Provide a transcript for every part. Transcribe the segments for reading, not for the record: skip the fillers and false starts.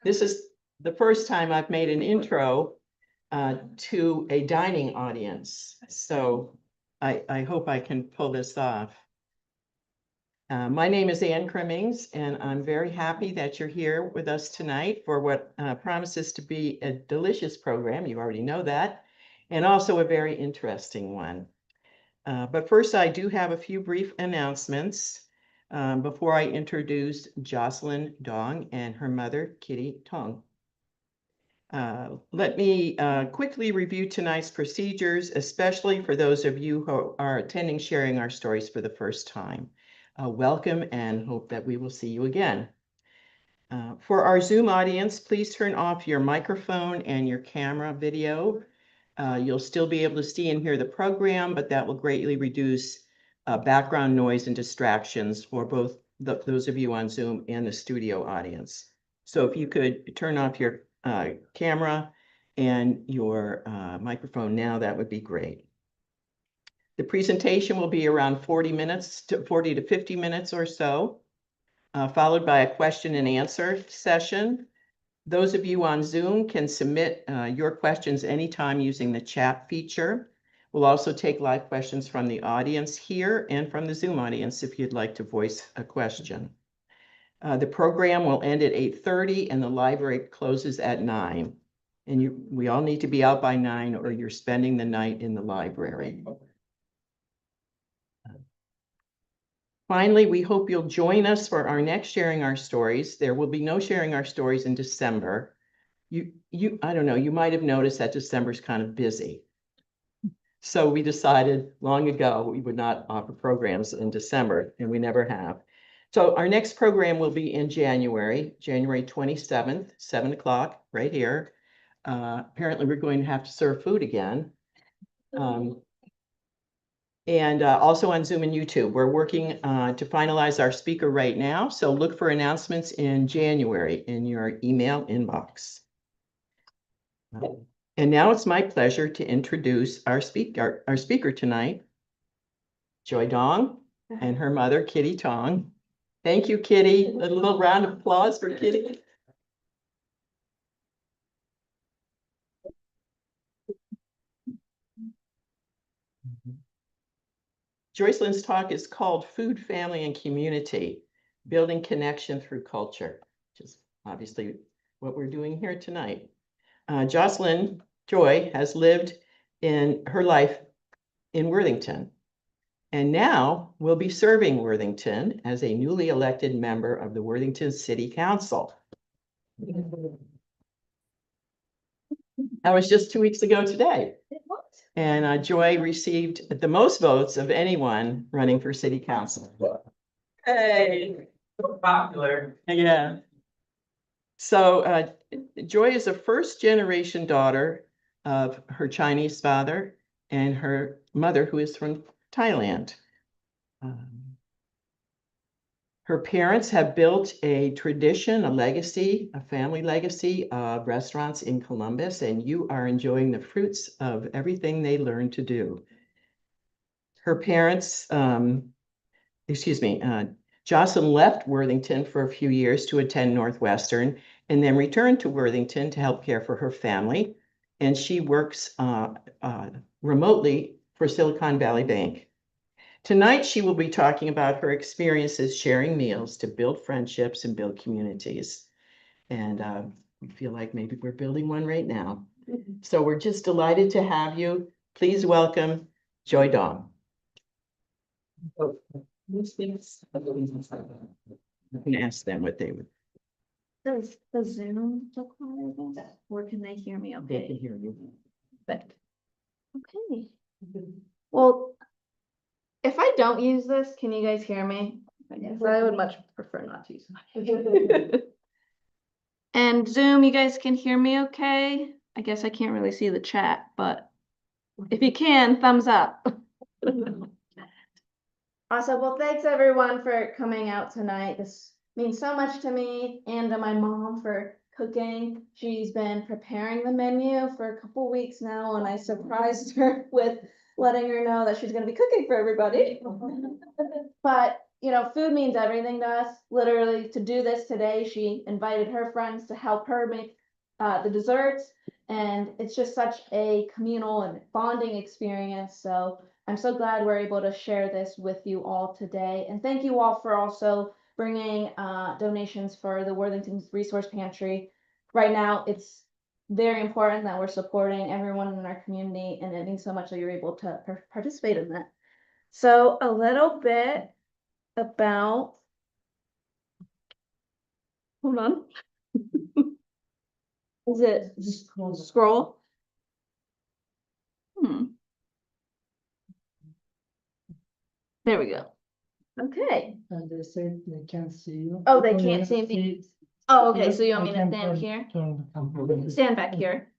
This is the first time I've made an intro to a dining audience, so I hope I can pull this off. My name is Ann Crimmings, and I'm very happy that you're here with us tonight for what promises to be a delicious program. You already know that, and also a very interesting one. But first, I do have a few brief announcements before I introduce Joycelyn Dong and her mother, Kitty Tong. Let me quickly review tonight's procedures, especially for those of you who are attending Sharing Our Stories for the first time. Welcome and hope that we will see you again. For our Zoom audience, please turn off your microphone and your camera video. You'll still be able to see and hear the program, but that will greatly reduce background noise and distractions for both those of you on Zoom and the studio audience. So if you could turn off your camera and your microphone now, that would be great. The presentation will be around 40 to 50 minutes or so, followed by a question and answer session. Those of you on Zoom can submit your questions anytime using the chat feature. We'll also take live questions from the audience here and from the Zoom audience if you'd like to voice a question. The program will end at 8:30 and the library closes at 9. And we all need to be out by 9 or you're spending the night in the library. Finally, we hope you'll join us for our next Sharing Our Stories. There will be no Sharing Our Stories in December. I don't know, you might have noticed that December's kind of busy. So we decided long ago we would not offer programs in December, and we never have. So our next program will be in January 27th, 7 o'clock, right here. Apparently we're going to have to serve food again. And also on Zoom and YouTube. We're working to finalize our speaker right now, so look for announcements in January in your email inbox. And now it's my pleasure to introduce our speaker tonight, Joy Dong, and her mother, Kitty Tong. Thank you, Kitty. A little round of applause for Kitty. Joycelyn's talk is called Food, Family, and Community, Building Connection Through Culture, which is obviously what we're doing here tonight. Joy has lived in her life in Worthington, and now will be serving Worthington as a newly elected member of the Worthington City Council. That was just 2 weeks ago today. And Joy received the most votes of anyone running for city council. Hey, so popular. Yeah. So Joy is a first-generation daughter of her Chinese father and her mother, who is from Thailand. Her parents have built a tradition, a legacy, a family legacy of restaurants in Columbus, and you are enjoying the fruits of everything they learned to do. Her parents, Joycelyn left Worthington for a few years to attend Northwestern and then returned to Worthington to help care for her family. And she works remotely for Silicon Valley Bank. Tonight, she will be talking about her experiences sharing meals to build friendships and build communities. And we feel like maybe we're building one right now. So we're just delighted to have you. Please welcome Joy Dong. I can ask them what they would. Does the Zoom look like, or can they hear me okay? They can hear you. But, okay. Well, if I don't use this, can you guys hear me? I guess I would much prefer not to use it. And Zoom, you guys can hear me okay? I guess I can't really see the chat, but if you can, thumbs up. Awesome. Well, thanks everyone for coming out tonight. This means so much to me and to my mom for cooking. She's been preparing the menu for a couple weeks now, and I surprised her with letting her know that she's going to be cooking for everybody. But you know, food means everything to us. Literally, to do this today, she invited her friends to help her make the desserts. And it's just such a communal and bonding experience. So I'm so glad we're able to share this with you all today. And thank you all for also bringing donations for the Worthington Resource Pantry. Right now, it's very important that we're supporting everyone in our community, and it means so much that you're able to participate in that. So a little bit about, hold on. Is it scroll? There we go. Okay. And they said they can't see you. Oh, they Oh, can't yeah, see me. Oh, okay, so you want me to stand here? Turn the camera. Stand back here.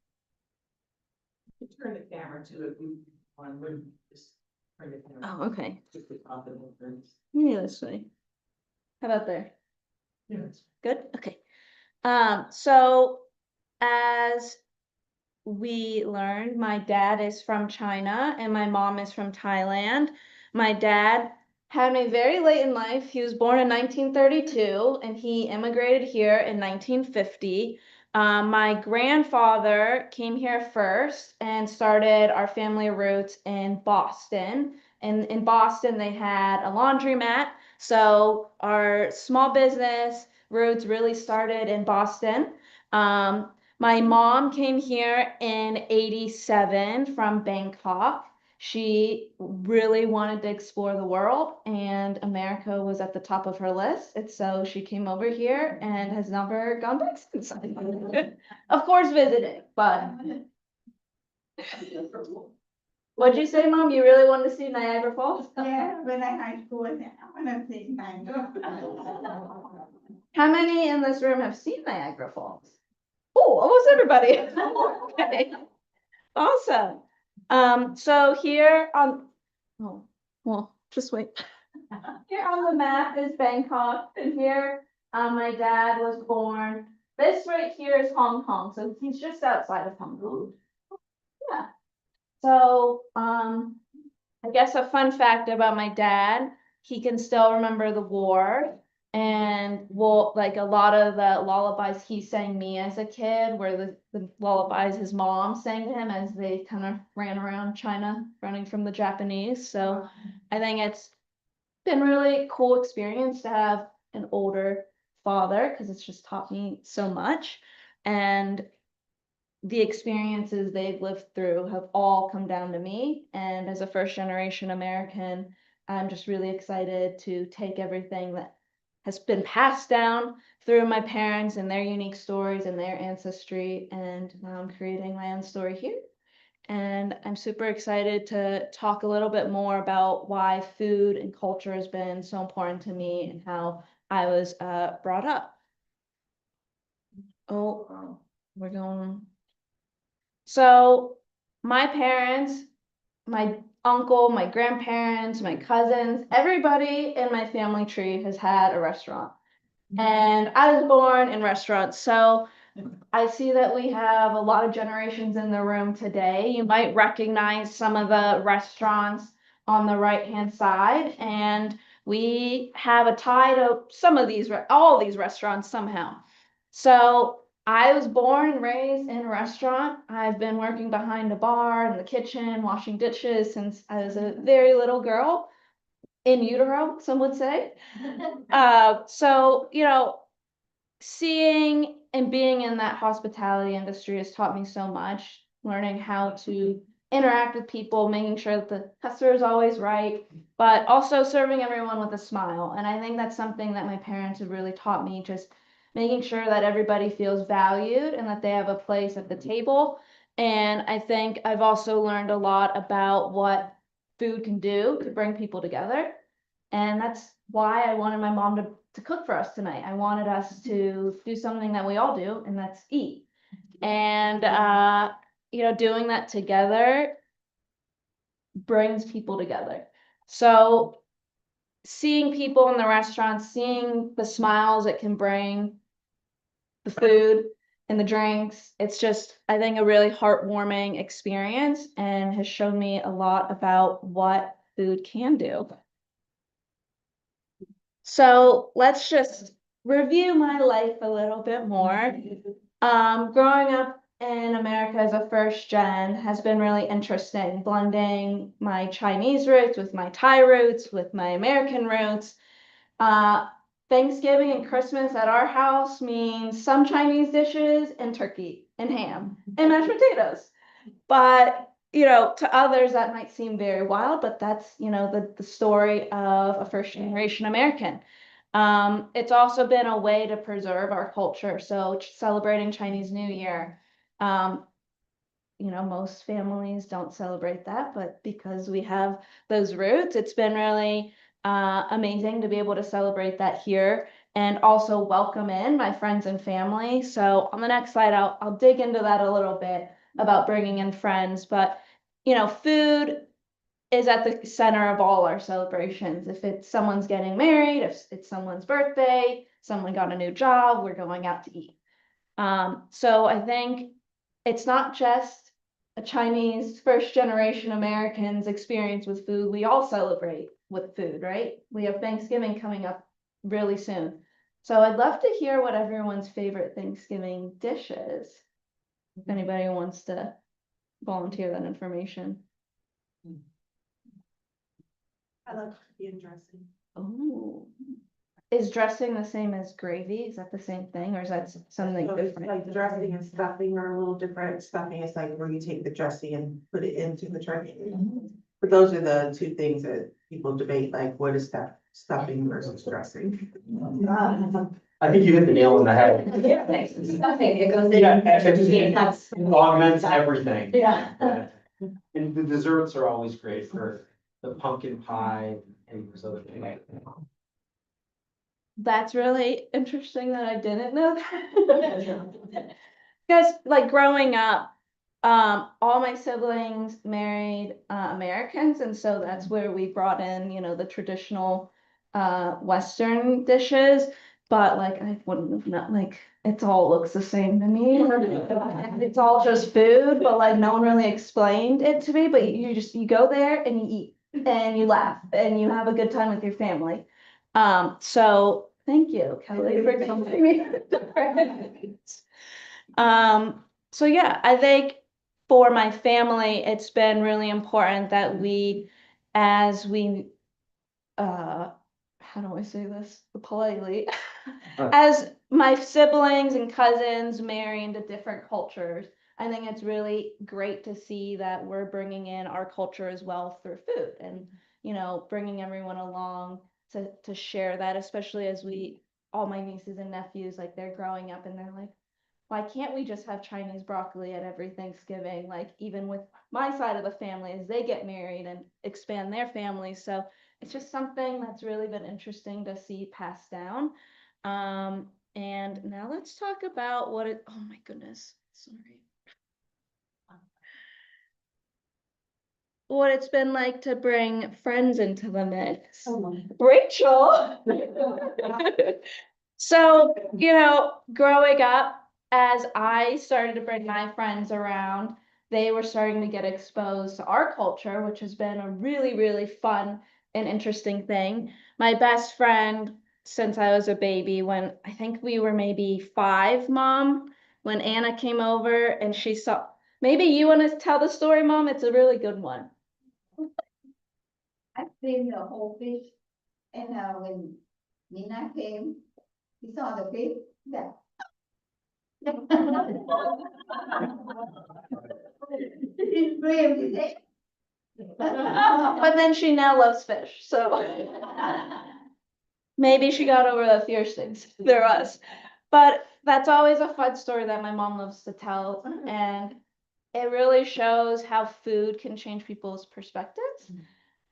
Turn the camera to it. Just turn the camera. Oh, okay. Just the top of the things. Yeah, this way. How about there? Yes. Good, okay. So as we learned, my dad is from China and my mom is from Thailand. My dad had me very late in life. He was born in 1932 and he immigrated here in 1950. My grandfather came here first and started our family roots in Boston. And in Boston, they had a laundromat. So our small business roots really started in Boston. My mom came here in 87 from Bangkok. She really wanted to explore the world, and America was at the top of her list. And so she came over here and has never gone back since. Of course, visiting, but. What'd you say, Mom? You really wanted to see Niagara Falls? Yeah, when I high school, I wanna see Niagara. How many in this room have seen Niagara Falls? Oh, almost everybody. Okay. Awesome. So here on, oh, well, just wait. Here on the map is Bangkok, and here, my dad was born. This right here is Hong Kong, so he's just outside of Hong Kong. Yeah. So, I guess a fun fact about my dad, he can still remember the war. And well, like a lot of the lullabies he sang me as a kid were the lullabies his mom sang to him as they kind of ran around China, running from the Japanese. So I think it's been really cool experience to have an older father because it's just taught me so much. And the experiences they've lived through have all come down to me. And as a first generation American, I'm just really excited to take everything that has been passed down through my parents and their unique stories and their ancestry. And now I'm creating my own story here. And I'm super excited to talk a little bit more about why food and culture has been so important to me and how I was brought up. Oh, we're going. So my parents, my uncle, my grandparents, my cousins, everybody in my family tree has had a restaurant. And I was born in restaurants. So I see that we have a lot of generations in the room today. You might recognize some of the restaurants on the right-hand side. And we have a tie to some of these, all these restaurants somehow. So I was born and raised in a restaurant. I've been working behind a bar in the kitchen, washing dishes since I was a very little girl, in utero, some would say. So, you know, seeing and being in that hospitality industry has taught me so much, learning how to interact with people, making sure that the customer is always right, but also serving everyone with a smile. And I think that's something that my parents have really taught me, just making sure that everybody feels valued and that they have a place at the table. And I think I've also learned a lot about what food can do to bring people together. And that's why I wanted my mom to cook for us tonight. I wanted us to do something that we all do, and that's eat. And, you know, doing that together brings people together. So seeing people in the restaurant, seeing the smiles it can bring, the food and the drinks, it's just, I think, a really heartwarming experience and has shown me a lot about what food can do. So let's just review my life a little bit more. Growing up in America as a first gen has been really interesting, blending my Chinese roots with my Thai roots, with my American roots. Thanksgiving and Christmas at our house means some Chinese dishes and turkey and ham and mashed potatoes. But, to others that might seem very wild, but that's, the story of a first generation American. It's also been a way to preserve our culture. So celebrating Chinese New Year, most families don't celebrate that, but because we have those roots, it's been really amazing to be able to celebrate that here and also welcome in my friends and family. So on the next slide, I'll dig into that a little bit about bringing in friends, but food is at the center of all our celebrations. If it's someone's getting married, if it's someone's birthday, someone got a new job, we're going out to eat. So I think it's not just a Chinese first generation Americans experience with food. We all celebrate with food, right? We have Thanksgiving coming up really soon. So I'd love to hear what everyone's favorite Thanksgiving dish is. If anybody wants to volunteer that information. I love turkey and dressing. Oh. Is dressing the same as gravy? Is that the same thing, or is that something So it's different? like the dressing and stuffing are a little different. Stuffing is like where you take the dressing and put it into the turkey. But those are the two things that people debate, like what is that stuffing versus dressing? I think you hit the nail on the head. Stuffing, it goes in. Yeah, It has- it augments everything. Yeah. And the desserts are always great for the pumpkin pie and those other things. That's really interesting that I didn't know that. Because like growing up, all my siblings married Americans, and so that's where we brought in, the traditional Western dishes. But like I wouldn't have known, like it all looks the same to me. It's all just food, but like no one really explained it to me. But you go there and you eat and you laugh and you have a good time with your family. So thank you, Kelly, for telling me. So yeah, I think for my family, it's been really important that as we, how do I say this politely? As my siblings and cousins marry into different cultures, I think it's really great to see that we're bringing in our culture as well through food and, bringing everyone along to share that, especially as all my nieces and nephews, like they're growing up and they're like, why can't we just have Chinese broccoli at every Thanksgiving? Like even with my side of the family as they get married and expand their families. So it's just something that's really been interesting to see passed down. And now let's talk about oh my goodness, sorry. What it's been like to bring friends into the mix. Rachel. So, growing up, as I started to bring my friends around, they were starting to get exposed to our culture, which has been a really, really fun and interesting thing. My best friend, since I was a baby, when I think we were maybe 5, Mom, when Anna came over and she saw, maybe you want to tell the story, Mom? It's a really good one. I cleaned the whole fish, and when Nina came, he saw the fish, that. He screamed, he said. But then she now loves fish, so maybe she got over the fear things there was. But that's always a fun story that my mom loves to tell, and it really shows how food can change people's perspectives,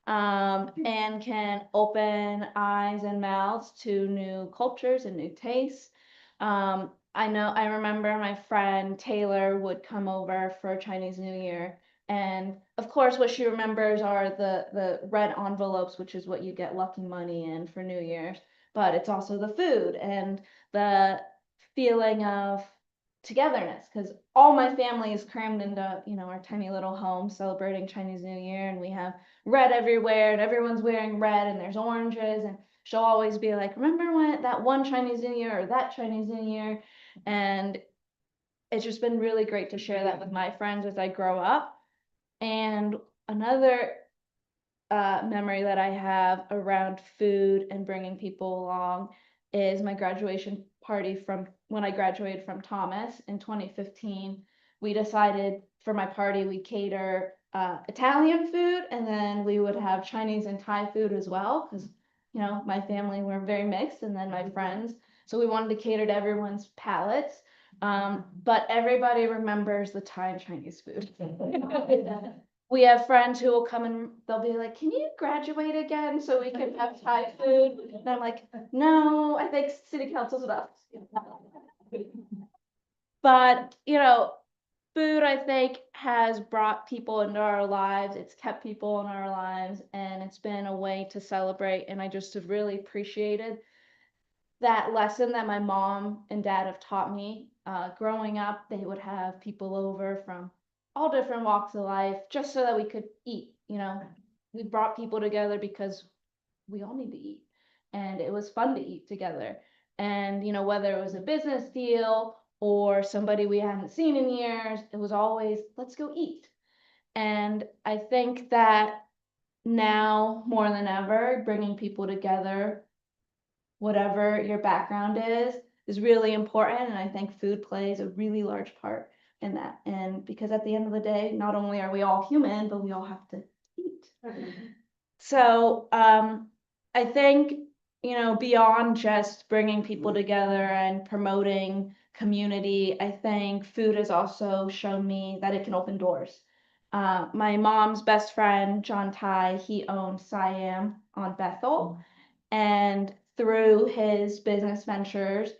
and can open eyes and mouths to new cultures and new tastes. I remember my friend Taylor would come over for Chinese New Year. And of course, what she remembers are the red envelopes, which is what you get lucky money in for New Year's. But it's also the food and the feeling of togetherness, because all my family is crammed into, our tiny little home celebrating Chinese New Year, and we have red everywhere, and everyone's wearing red, and there's oranges, and she'll always be like, remember when that one Chinese New Year or that Chinese New Year? And it's just been really great to share that with my friends as I grow up. And another memory that I have around food and bringing people along is my graduation party from when I graduated from Thomas in 2015. We decided for my party we cater Italian food, and then we would have Chinese and Thai food as well, because you know my family were very mixed, and then my friends. So we wanted to cater to everyone's palates. But everybody remembers the Thai and Chinese food. We have friends who will come and they'll be like, can you graduate again so we can have Thai food? And I'm like, no, I think city council's enough. But, you know, food, I think, has brought people into our lives. It's kept people in our lives, and it's been a way to celebrate. And I just have really appreciated that lesson that my mom and dad have taught me. Growing up, they would have people over from all different walks of life just so that we could eat. You know, we brought people together because we all need to eat, and it was fun to eat together. And, you know, whether it was a business deal or somebody we hadn't seen in years, it was always, let's go eat. And I think that now more than ever, bringing people together, whatever your background is really important. And I think food plays a really large part in that. And because at the end of the day, not only are we all human, but we all have to eat. So I think, you know, beyond just bringing people together and promoting community, I think food has also shown me that it can open doors. My mom's best friend, John Ty, he owned Siam on Bethel. And through his business ventures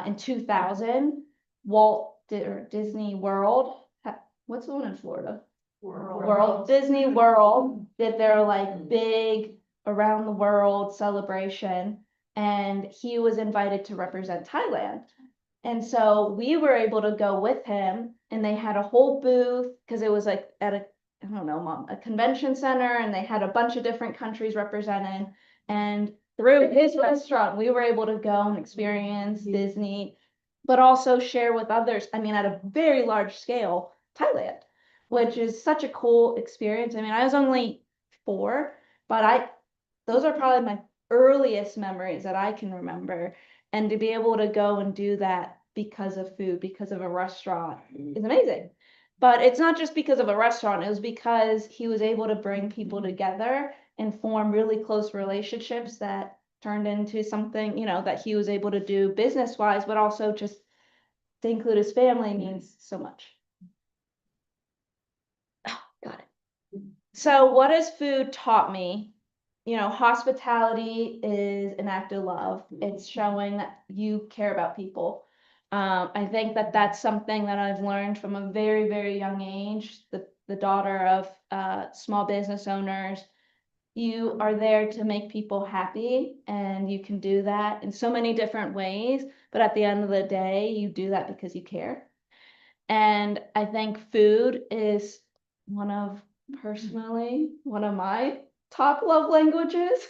in 2000, Disney World, what's the one in Florida? World Disney World did their like big around the world celebration, and he was invited to represent Thailand. And so we were able to go with him, and they had a whole booth because it was like at a, I don't know, mom, a convention center, and they had a bunch of different countries represented. And through his restaurant, we were able to go and experience Disney, but also share with others. I mean, at a very large scale, Thailand, which is such a cool experience. I mean, I was only 4, but those are probably my earliest memories that I can remember. And to be able to go and do that because of food, because of a restaurant is amazing. But it's not just because of a restaurant, it was because he was able to bring people together and form really close relationships that turned into something, you know, that he was able to do business wise, but also just to include his family means so much. Oh, got it. So what has food taught me? You know, hospitality is an act of love. It's showing that you care about people. I think that that's something that I've learned from a very, very young age. The daughter of small business owners, you are there to make people happy, and you can do that in so many different ways. But at the end of the day, you do that because you care. And I think food is personally, one of my top love languages.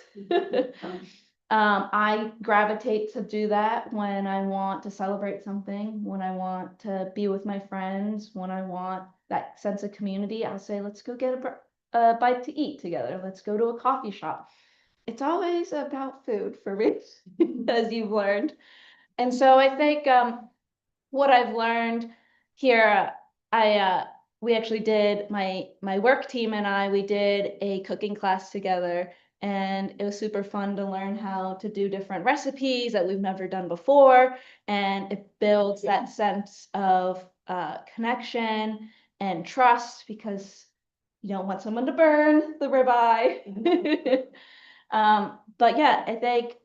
I gravitate to do that when I want to celebrate something, when I want to be with my friends, when I want that sense of community. I'll say, let's go get a bite to eat together. Let's go to a coffee shop. It's always about food for me, as you've learned. And so I think what I've learned here, we actually did my work team and we did a cooking class together, and it was super fun to learn how to do different recipes that we've never done before, and it builds that sense of connection and trust because you don't want someone to burn the ribeye. But yeah, I think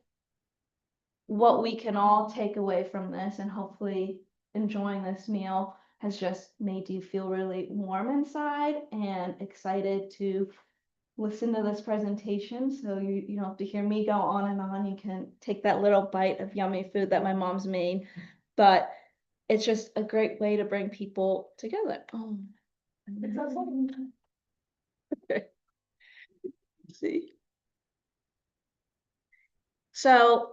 what we can all take away from this, and hopefully enjoying this meal, has just made you feel really warm inside and excited to listen to this presentation. So you don't have to hear me go on and on. You can take that little bite of yummy food that my mom's made. But it's just a great way to bring people together. Oh, it's so fun. Okay. Let's see. So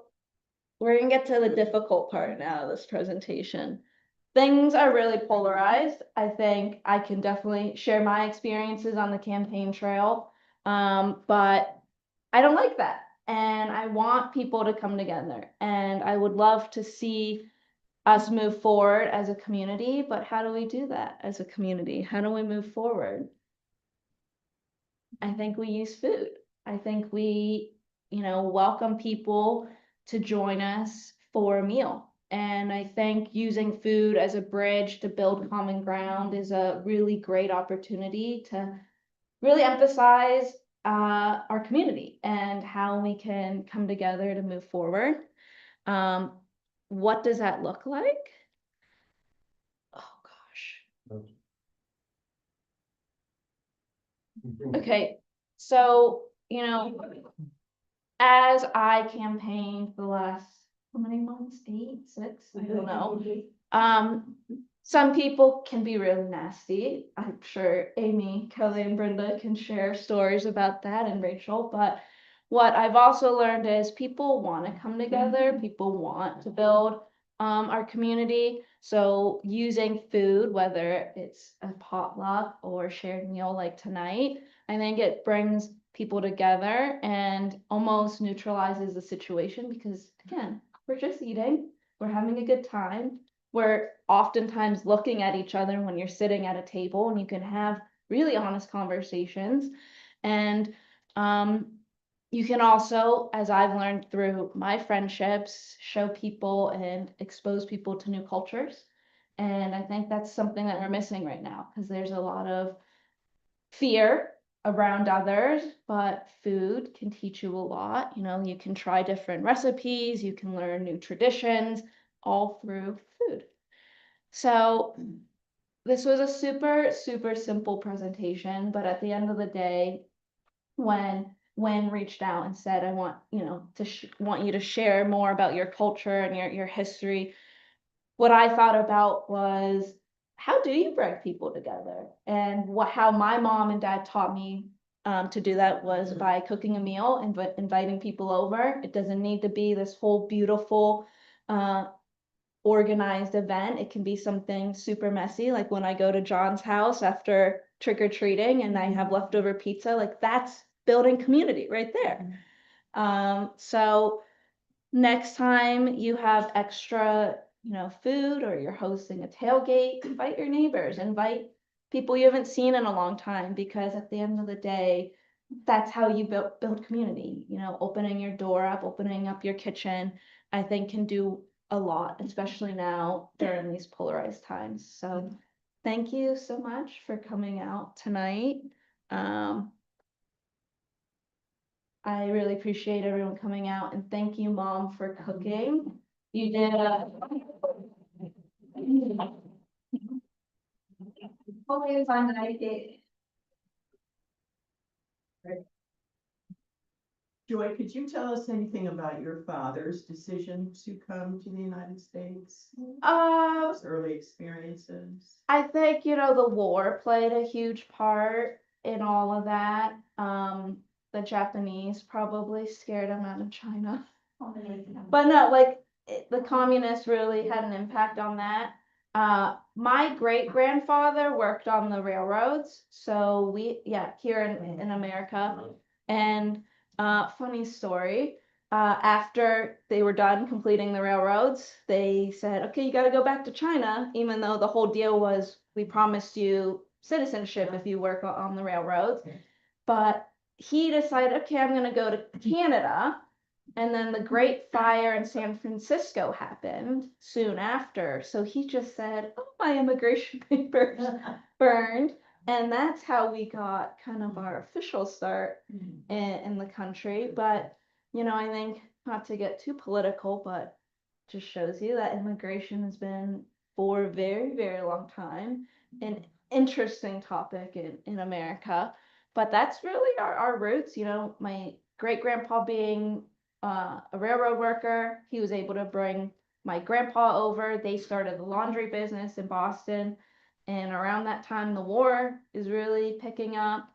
we're gonna get to the difficult part now of this presentation. Things are really polarized. I think I can definitely share my experiences on the campaign trail. But I don't like that. And I want people to come together. And I would love to see us move forward as a community, but how do we do that as a community? How do we move forward? I think we use food. I think we, welcome people to join us for a meal. And I think using food as a bridge to build common ground is a really great opportunity to really emphasize our community and how we can come together to move forward. What does that look like? Oh gosh. Okay, so, as I campaigned the last, how many months? 8, 6? I don't know. Some people can be really nasty. I'm sure Amy, Kelly, and Brenda can share stories about that, and Rachel, but what I've also learned is people want to come together, people want to build our community. So using food, whether it's a potluck or shared meal like tonight, I think it brings people together and almost neutralizes the situation because, again, we're just eating, we're having a good time. We're oftentimes looking at each other when you're sitting at a table and you can have really honest conversations. And you can also, as I've learned through my friendships, show people and expose people to new cultures. And I think that's something that we're missing right now because there's a lot of fear around others, but food can teach you a lot. You can try different recipes, you can learn new traditions, all through food. So this was a super, super simple presentation, but at the end of the day, when reached out and said, I want, want you to share more about your culture and your history, what I thought about was, how do you bring people together? And how my mom and dad taught me to do that was by cooking a meal and inviting people over. It doesn't need to be this whole beautiful organized event. It can be something super messy, like when I go to John's house after trick-or-treating and I have leftover pizza, like that's building community right there. So next time you have extra, food, or you're hosting a tailgate, invite your neighbors, invite people you haven't seen in a long time, because at the end of the day, that's how you build community. Opening your door up, opening up your kitchen, I think can do a lot, especially now during these polarized times. So thank you so much for coming out tonight. I really appreciate everyone coming out, and thank you, Mom, for cooking. You did hopefully you find that I did. Joy, could you tell us anything about your father's decision to come to the United States? His early experiences? I think, the war played a huge part in all of that. The Japanese probably scared him out of China. But no, the communists really had an impact on that. My great grandfather worked on the railroads, so here in America. And funny story, after they were done completing the railroads, they said, okay, you got to go back to China, even though the whole deal was we promised you citizenship if you work on the railroads. But he decided, okay, I'm going to go to Canada. And then the Great Fire in San Francisco happened soon after. So he just said, oh, my immigration papers burned. And that's how we got kind of our official start in the country. But, I think, not to get too political, but just shows you that immigration has been for a very, very long time an interesting topic in America. But that's really our roots. My great grandpa being a railroad worker, he was able to bring my grandpa over. They started the laundry business in Boston. And around that time, the war is really picking up.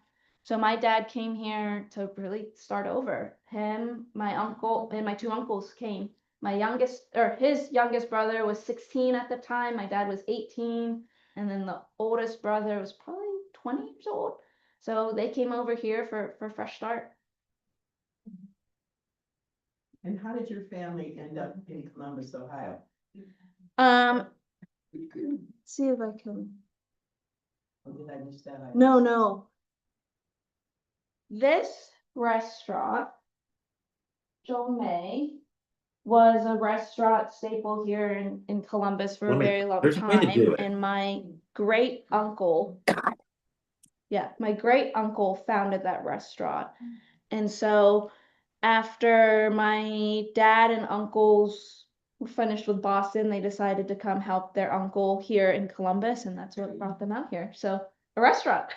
So my dad came here to really start over. Him, my uncle, and my two uncles came. My youngest, or his youngest brother was 16 at the time. My dad was 18. And then the oldest brother was probably 20 years old. So they came over here for a fresh start. And how did your family end up in Columbus, Ohio? See if I can. Or did I miss that? No, no. This restaurant, Joe May, was a restaurant staple here in Columbus for a Let me- very long there's a way to time. do it. And my great uncle, yeah, my great uncle founded that restaurant. And so after my dad and uncles were finished with Boston, they decided to come help their uncle here in Columbus, and that's what brought them out here. So a restaurant.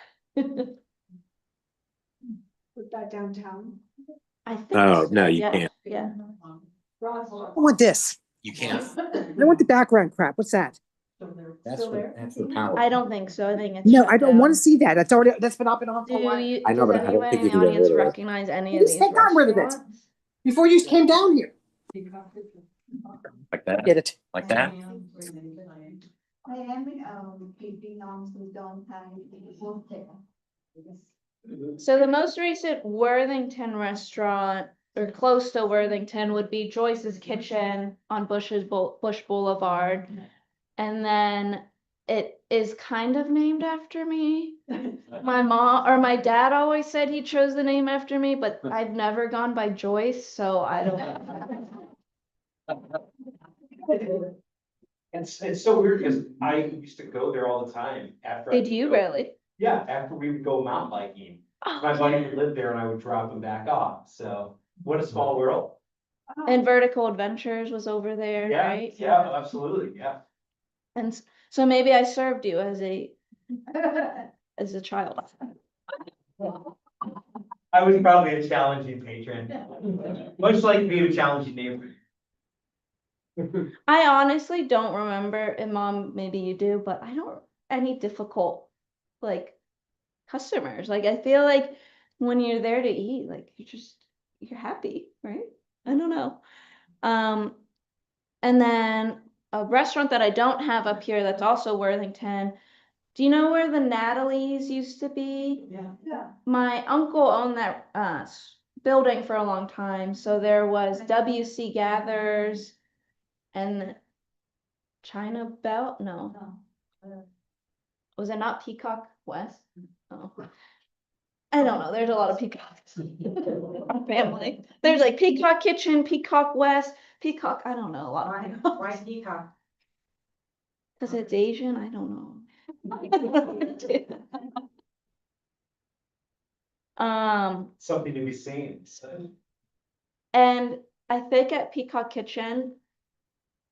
Put that downtown. I think. Oh, so, no, you yeah, can't. Yeah. Ross. I want this. You can't. I want the background crap. What's that? That's Still for, there? that's for power. I don't think so. I think it's. No, shut I don't want to down. see that. That's been up and on for Do a while. you, I know, does but I don't anyone think in you the can get audience rid of it. recognize any of Please these take on rid of it. restaurants? Before you came down here. Like that, Get it. like that. I am, keeping on to downtown, So the most recent Worthington restaurant, or close to Worthington, would be Joyce's Kitchen on Bush Boulevard. And then it is kind of named after me. My mom or my dad always said he chose the name after me, but I've never gone by Joyce, so I don't. It's so weird because I used to go there all the time after. I Did would you go- really? Yeah, after we would go mountain biking. My Oh, buddy would live there and I would drop him back off. So what a small world. and Vertical Adventures was over there, Yeah, right? yeah, absolutely, yeah. And so maybe I served you as a child. I was probably a challenging patron, much like being a challenging neighbor. I honestly don't remember, and Mom, maybe you do, but I don't any difficult like customers. Like I feel like when you're there to eat, like you're happy, right? I don't know. And then a restaurant that I don't have up here that's also Worthington. Do you know where the Natalie's used to be? Yeah. My uncle owned that building for a long time, so there was WC Gathers and China Belt. No, was it not Peacock West? Oh. I don't know. There's a lot of peacocks. Family. There's like Peacock Kitchen, Peacock West, Peacock. I don't know a lot. Why peacock? Because it's Asian. I don't know. Something to be seen. So. And I think at Peacock Kitchen,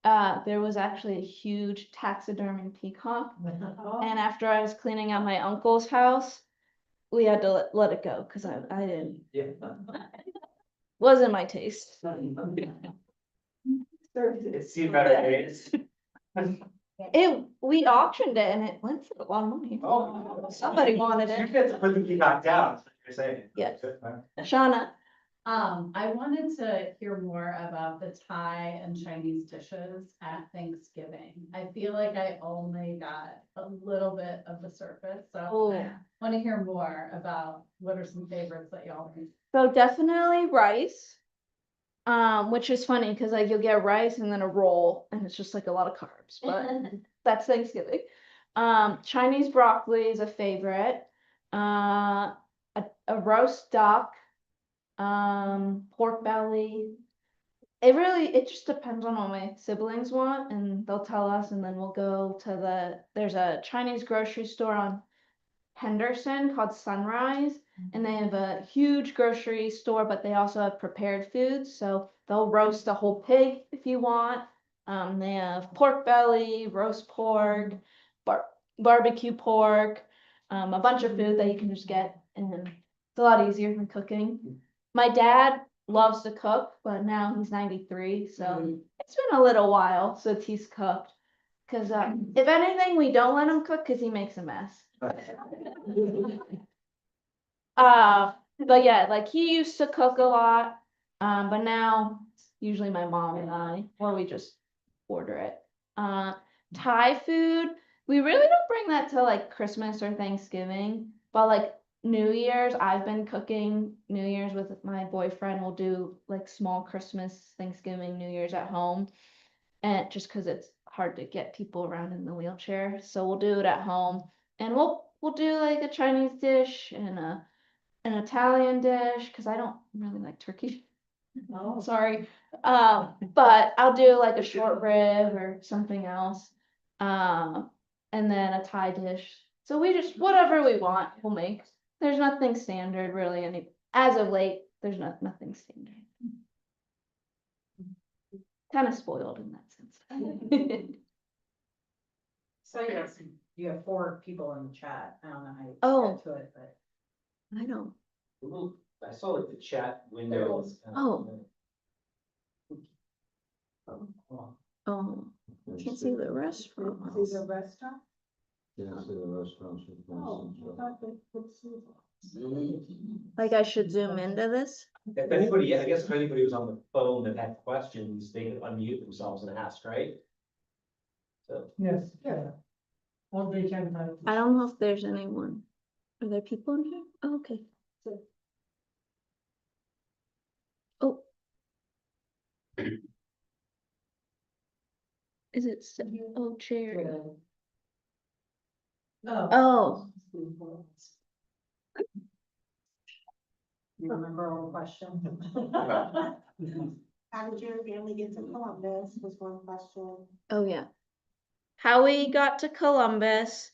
there was actually a huge taxidermy peacock. And after I was cleaning out my uncle's house, we had to let it go because I didn't, Yeah. wasn't my taste. It's seen better days. We auctioned it and it went for a lot of money. Oh. Somebody wanted You it. get to put the peacock down, that's what you're saying. Yes. Shauna, I wanted to hear more about the Thai and Chinese dishes at Thanksgiving. I feel like I only got a little bit of the surface, so Oh. I want to hear more about what are some favorites that y'all make. so definitely rice. Which is funny because like you'll get rice and then a roll and it's just like a lot of carbs, but that's Thanksgiving. Chinese broccoli is a favorite. A roast duck, pork belly. It just depends on what my siblings want and they'll tell us and then we'll go to there's a Chinese grocery store on Henderson called Sunrise, and they have a huge grocery store, but they also have prepared foods. So they'll roast a whole pig if you want. They have pork belly, roast pork, barbecue pork, a bunch of food that you can just get, and it's a lot easier than cooking. My dad loves to cook, but now he's 93, so it's been a little while since he's cooked. Because if anything, we don't let him cook because he makes a mess. But yeah, like he used to cook a lot, but now it's usually my mom and I, or we just order it. Thai food, we really don't bring that to like Christmas or Thanksgiving, but like New Year's, I've been cooking New Year's with my boyfriend. We'll do like small Christmas, Thanksgiving, New Year's at home. And just because it's hard to get people around in the wheelchair, so we'll do it at home. And we'll do like a Chinese dish and an Italian dish because I don't really like turkey. Sorry. But I'll do like a short rib or something else. And then a Thai dish. So we just whatever we want, we'll make. There's nothing standard really. Any as of late, there's nothing standard. Kind of spoiled in that sense. So yes, you have 4 people in the chat. I don't know how you Oh. get to it, but. I don't. Ooh, I saw like the chat window. was kind of- Oh, can't see the restaurant. See the restaurant? Like I should zoom into this? If anybody, I guess if anybody was on the phone that had questions, they could unmute themselves and ask, right? So, Yes, yeah. Or they can type. I don't know if there's anyone. Are there people in here? Oh, okay. Oh. Is it, oh, chair. Oh, You remember all the questions? How did your family get to Columbus was one question. oh, yeah. How we got to Columbus,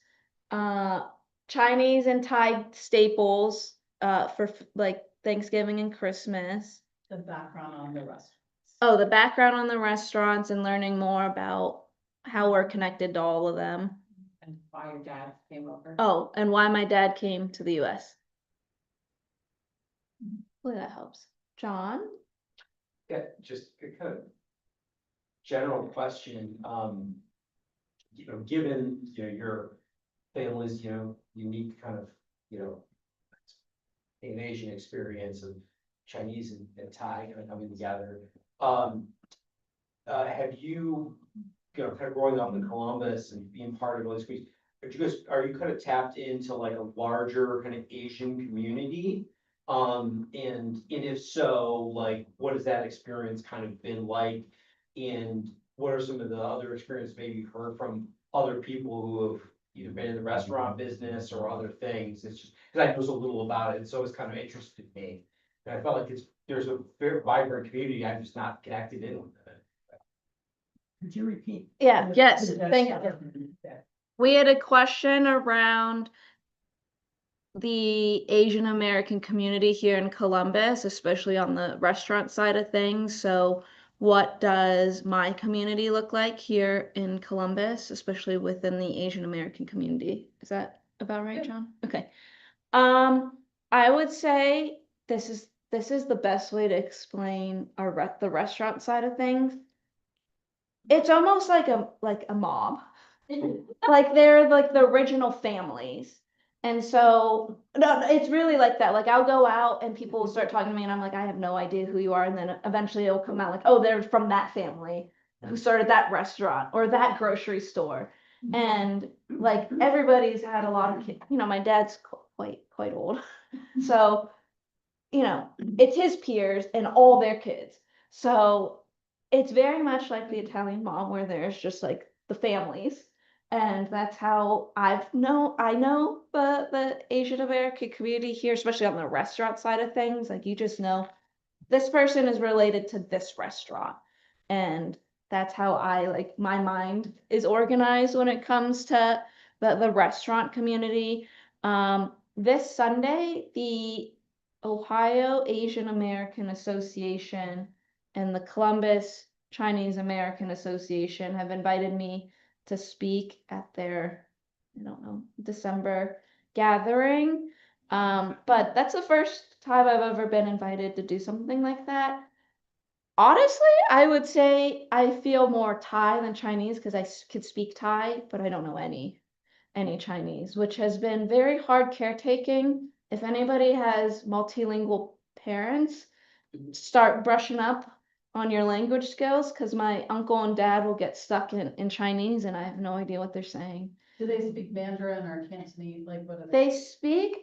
Chinese and Thai staples, for like Thanksgiving and Christmas. The background on the restaurants. Oh, the background on the restaurants and learning more about how we're connected to all of them. And why your dad came over? Oh, and why my dad came to the US. Hopefully that helps. John? yeah, just a kind of general question, given, your family's, unique kind of, an Asian experience of Chinese and Thai kind of coming together. Have you, kind of growing up in Columbus and being part of all these communities, are you kind of tapped into like a larger kind of Asian community? And if so, like, what has that experience kind of been like? And what are some of the other experiences maybe you've heard from other people who have either been in the restaurant business or other things? It's just, because I know so little about it, so it's kind of interested me. And I felt like there's a very vibrant community, I'm just not connected in with it. Could you repeat? Yeah, yes, thank you. We had a question around the Asian American community here in Columbus, especially on the restaurant side of things. So what does my community look like here in Columbus, especially within the Asian American community? Is that about right, John? Okay. I would say this is the best way to explain the restaurant side of things. It's almost like a mob. Like they're like the original families. And so, no, it's really like that. Like I'll go out and people will start talking to me and I'm like, I have no idea who you are. And then eventually it'll come out like, oh, they're from that family who started that restaurant or that grocery store. And like everybody's had a lot of kids, my dad's quite old. So, it's his peers and all their kids. So it's very much like the Italian mob where there's just like the families. And that's how I know the Asian American community here, especially on the restaurant side of things. Like you just know this person is related to this restaurant. And that's how my mind is organized when it comes to the restaurant community. This Sunday, the Ohio Asian American Association and the Columbus Chinese American Association have invited me to speak at their, December gathering. But that's the first time I've ever been invited to do something like that. Honestly, I would say I feel more Thai than Chinese because I could speak Thai, but I don't know any Chinese, which has been very hard caretaking if anybody has multilingual parents, start brushing up on your language skills, because my uncle and dad will get stuck in Chinese and I have no idea what they're saying. Do they speak Mandarin or Cantonese, like what are They speak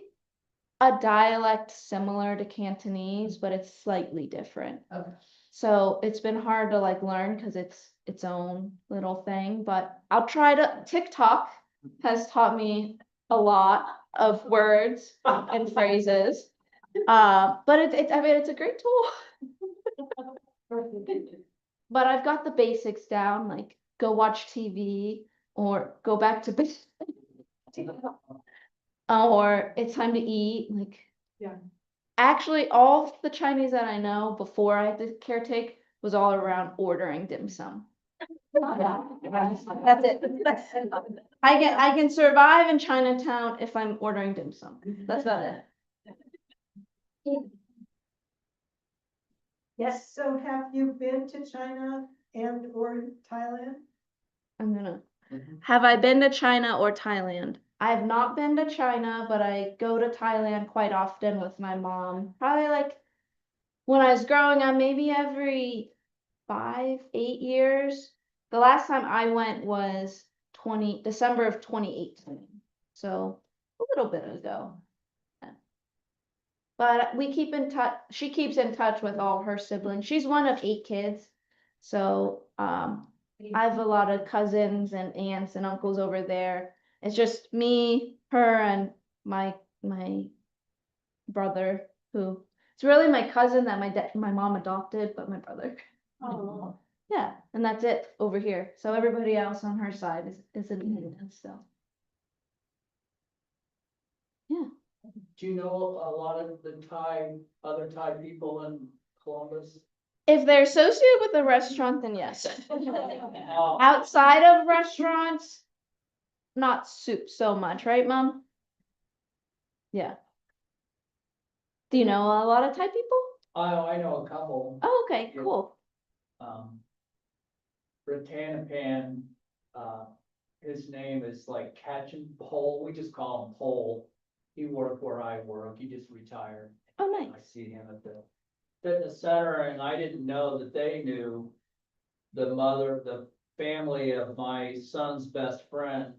a dialect similar to Cantonese, but it's slightly different. Okay. So it's been hard to like learn because it's its own little thing, but I'll try to. TikTok has taught me a lot of words and phrases. But I mean, it's a great tool. But I've got the basics down, like go watch TV or go back to bed. Or it's time to eat, like. Yeah. Actually, all of the Chinese that I know before I did caretake was all around ordering dim sum. That's it. I can survive in Chinatown if I'm ordering dim sum. That's about it. Yes, so have you been to China and or Thailand? I'm gonna. Have I been to China or Thailand? I have not been to China, but I go to Thailand quite often with my mom. Probably like when I was growing up, maybe every 5, 8 years. The last time I went was December of 2018. So a little bit ago. Yeah. But we keep in touch. She keeps in touch with all her siblings. She's one of 8 kids. So I have a lot of cousins and aunts and uncles over there. It's just me, her, and my brother, who it's really my cousin that my mom adopted, but my brother. Oh. Yeah, and that's it over here. So everybody else on her side is in Canada still. Yeah. Do you know a lot of the other Thai people in Columbus? If they're associated with a restaurant, then yes. Outside of restaurants, not so much, right, Mom? Yeah. Do you know a lot of Thai people? I know a couple. Oh, okay, Yeah. cool. Ratanapan, his name is like Catchin Pole, we just call him Pole. He worked where I work, he just retired. Oh, I nice. see him at the fitness center, and I didn't know that they knew the family of my son's best friend.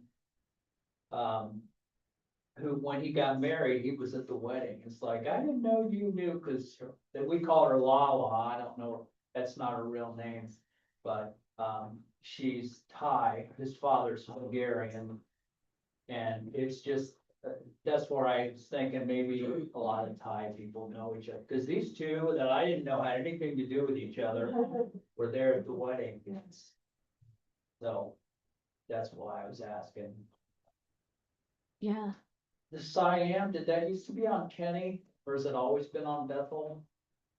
Who, when he got married, he was at the wedding. It's like, I didn't know you knew, because we call her Lala. I don't know, that's not her real name. But, she's Thai, his father's Hungarian. And it's just, that's where I was thinking maybe a lot of Thai people know each other. Because these two that I didn't know had anything to do with each other were there at the wedding. So that's why I was asking. Yeah. The Siam, did that used to be on Kenny, or has it always been on Bethel?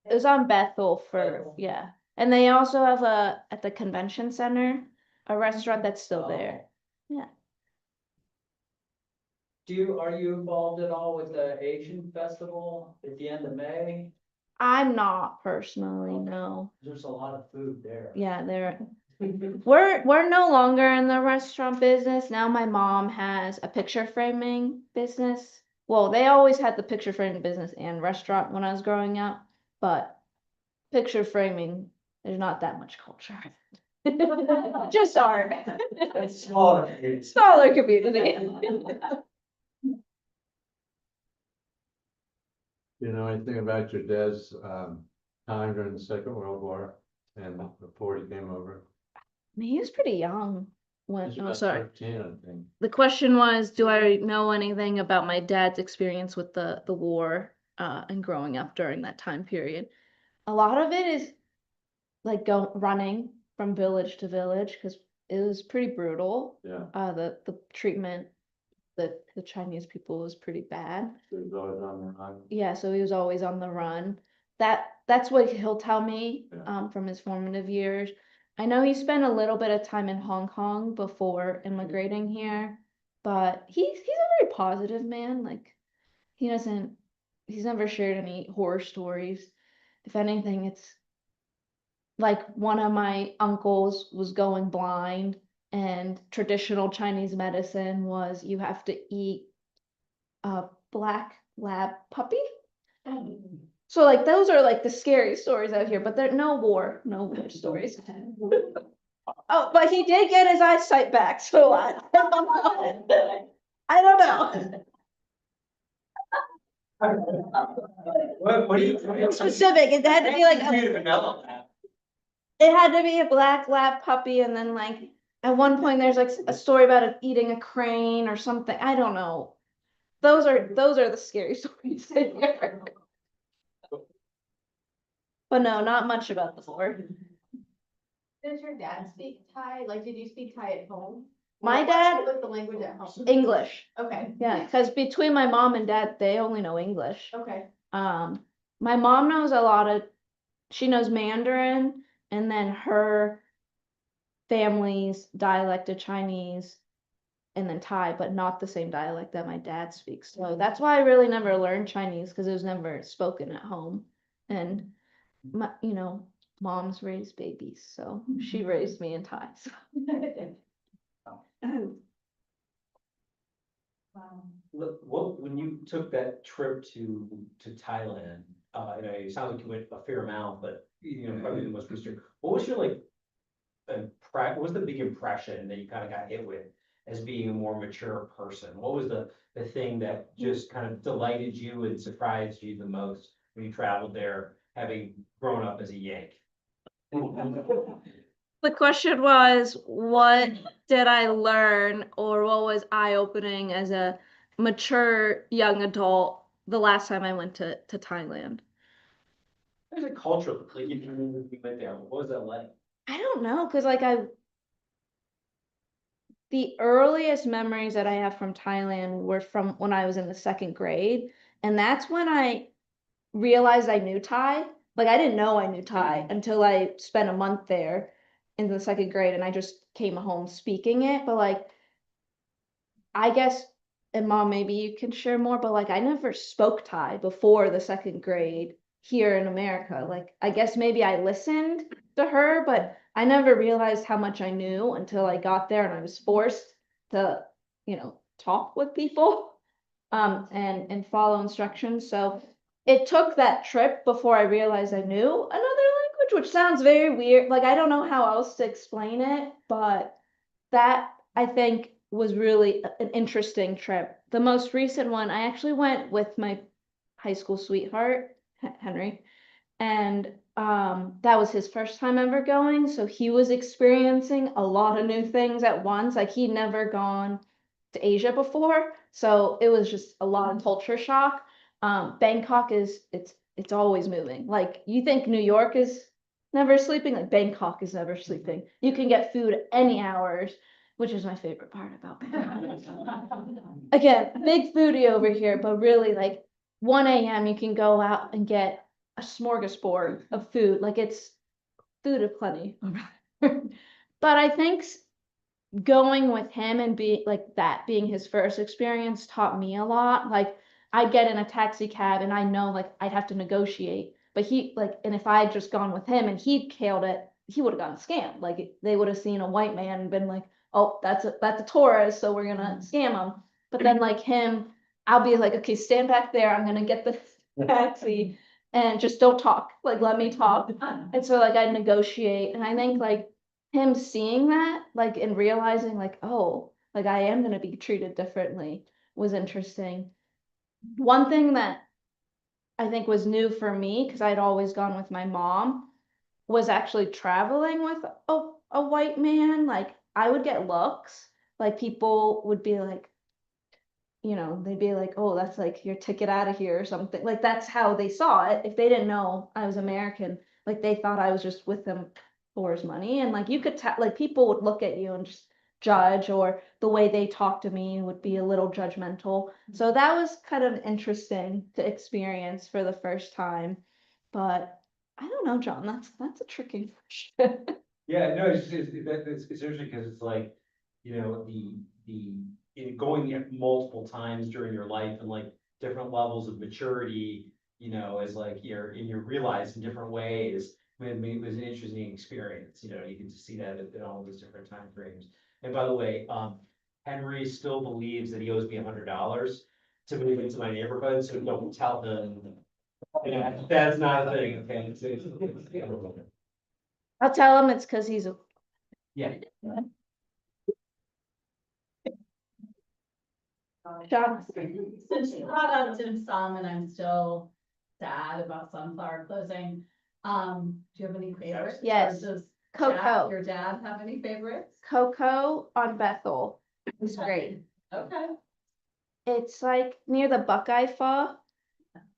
It was on Bethel for, Bethel. yeah. And they also have at the convention center, a restaurant that's still there. Yeah. Are you involved at all with the Asian festival at the end of May? I'm not personally, no. There's a lot of food there. Yeah, we're no longer in the restaurant business. Now my mom has a picture framing business. Well, they always had the picture framing business and restaurant when I was growing up, but picture framing, there's not that much culture. Just art. It's smaller. Smaller community. You know anything about your dad's time during the Second World War and before he came over? I mean, he was pretty young when, He's oh, about sorry. 13, I think. The question was, do I know anything about my dad's experience with the war and growing up during that time period? A lot of it is like running from village to village because it was pretty brutal. Yeah. The treatment that the Chinese people was pretty bad. So he's always on the run. Yeah, so he was always on the run. That's what he'll tell me Yeah. from his formative years. I know he spent a little bit of time in Hong Kong before immigrating here, but he's a very positive man. Like he's never shared any horror stories. If anything, it's like one of my uncles was going blind, and traditional Chinese medicine was you have to eat black lab puppy. So like those are like the scary stories out here, but there no war stories. Oh, but he did get his eyesight back, so I I don't know. What do you? Specific, it had to be like Weird a, vanilla lab. it had to be a black lab puppy, and then like at one point there's like a story about it eating a crane or something. I don't know. Those are the scary stories in here. But no, not much about the Lord. Does your dad speak Thai? Like, did you speak Thai at home? My dad, What's the language at home? English. Okay. Yeah, because between my mom and dad, they only know English. Okay. My mom knows a lot of, she knows Mandarin, and then her family's dialect of Chinese, and then Thai, but not the same dialect that my dad speaks. So that's why I really never learned Chinese, because it was never spoken at home. And my, mom's raised babies, so she raised me in Thai. So. What, when you took that trip to Thailand, and it sounds like you went a fair amount, but probably the most recent, what was your like, what was the big impression that you kind of got hit with as being a more mature person? What was the thing that just kind of delighted you and surprised you the most when you traveled there, having grown up as a Yank? The question was, what did I learn, or what was eye-opening as a mature young adult the last time I went to Thailand? There's a cultural, like, if you went there, what was that like? I don't know, because like the earliest memories that I have from Thailand were from when I was in the second grade, and that's when I realized I knew Thai. Like I didn't know I knew Thai until I spent a month there in the second grade, and I just came home speaking it. But like, I guess, and mom, maybe you can share more, but like I never spoke Thai before the second grade here in America. Like I guess maybe I listened to her, but I never realized how much I knew until I got there and I was forced to, talk with people and follow instructions. So it took that trip before I realized I knew another language, which sounds very weird. Like I don't know how else to explain it, but that I think was really an interesting trip. The most recent one, I actually went with my high school sweetheart, Henry, and that was his first time ever going. So he was experiencing a lot of new things at once. Like he'd never gone to Asia before, so it was just a lot of culture shock. Bangkok it's always moving. Like you think New York is never sleeping, like Bangkok is never sleeping. You can get food at any hours, which is my favorite part about Bangkok. Again, big foodie over here, but really like 1 a.m. you can go out and get a smorgasbord of food. Like it's food aplenty. But I think going with him and being his first experience taught me a lot. Like I'd get in a taxi cab and I know like I'd have to negotiate. But and if I had just gone with him and he'd killed it, he would have gotten scammed. Like they would have seen a white man and been like, oh, that's a tourist, so we're gonna scam him. But then like him, I'll be like, okay, stand back there, I'm gonna get the taxi and just don't talk. Like let me talk. And so like I'd negotiate. And I think like him seeing that, like, and realizing, like, oh, like I am gonna be treated differently was interesting. One thing that I think was new for me, because I'd always gone with my mom, was actually traveling with a white man. Like, I would get looks, like people would be like, they'd be like, oh, that's like your ticket out of here or something. Like that's how they saw it. If they didn't know I was American, like they thought I was just with them for his money. And like you could tell, like people would look at you and just judge, or the way they talk to me would be a little judgmental. So that was kind of interesting to experience for the first time. But I don't know, John, that's a tricky question. Yeah, no, it's interesting because it's like, in going it multiple times during your life and like different levels of maturity, as like you're realized in different ways. It was an interesting experience, you get to see that in all these different time frames. And by the way, Henry still believes that he owes me $100. to move into my neighborhood, so don't tell them. Yeah, that's not a thing, okay? I'll tell him it's because he's a. Yeah. Sean. Since you brought up dim sum and I'm still sad about Sunflower closing, do you have any favorites? Or Yes. does Coco. Your dad have any favorites? Coco on Bethel. It's great. Okay. It's like near the Buckeye Pho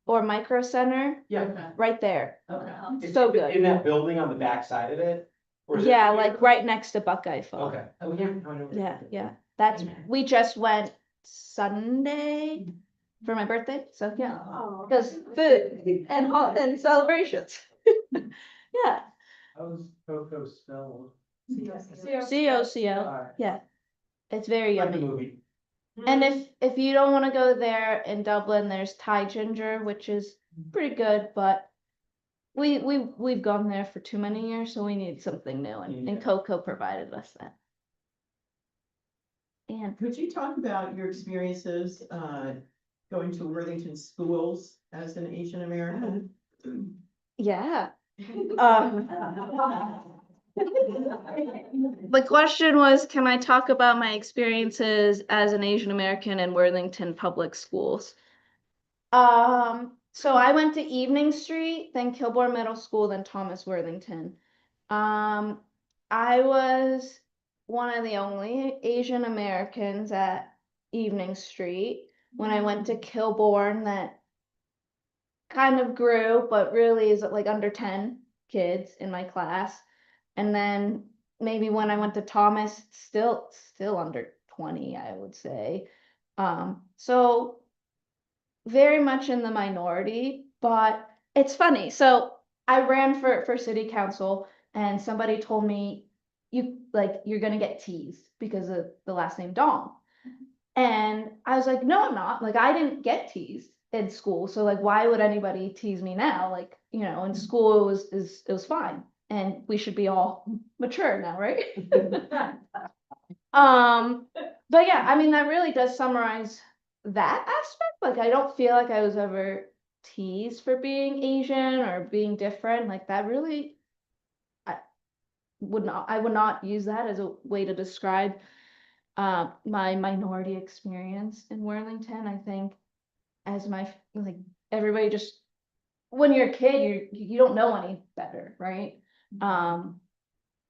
or Micro Center, Yeah. right there. Okay. It's So in- good. In that building on the back side of it? Or is it- Yeah, like right next to Buckeye Pho. Okay. Oh, yeah. I know. Yeah. That's, we just went Sunday for my birthday, so yeah, Oh. because food and celebrations. Yeah, How's Coco spelled? COCO, yeah. It's very Like the yummy. movie. And if you don't wanna go there in Dublin, there's Thai ginger, which is pretty good, but we've gone there for too many years, so we need something new, and Yeah. Coco provided us that. And Could you talk about your experiences, going to Worthington schools as an Asian American? yeah. The question was, can I talk about my experiences as an Asian American in Worthington Public Schools? So I went to Evening Street, then Kilbourne Middle School, then Thomas Worthington. I was one of the only Asian Americans at Evening Street. When I went to Kilbourne, that kind of grew, but really is like under 10 kids in my class. And then maybe when I went to Thomas, still under 20, I would say. So very much in the minority, but it's funny. So I ran for city council and somebody told me you're gonna get teased because of the last name Dong. And I was like, no, I'm not. Like, I didn't get teased in school. So like, why would anybody tease me now? Like, in school it was fine. And we should be all mature now, right? But yeah, I mean, that really does summarize that aspect. Like, I don't feel like I was ever teased for being Asian or being different. Like that really, I would not use that as a way to describe my minority experience in Worthington. I think as like everybody just, when you're a kid, you don't know any better, right?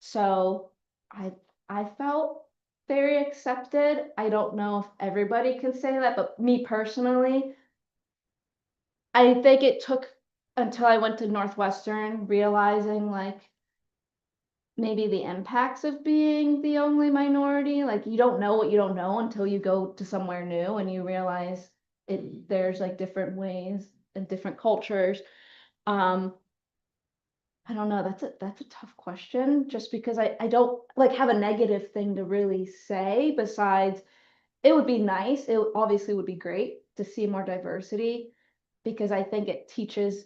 So I felt very accepted. I don't know if everybody can say that, but me personally, I think it took until I went to Northwestern realizing like maybe the impacts of being the only minority. Like you don't know what you don't know until you go to somewhere new and you realize there's like different ways and different cultures. I don't know, that's a tough question, just because I don't like have a negative thing to really say besides it would be nice. It obviously would be great to see more diversity because I think it teaches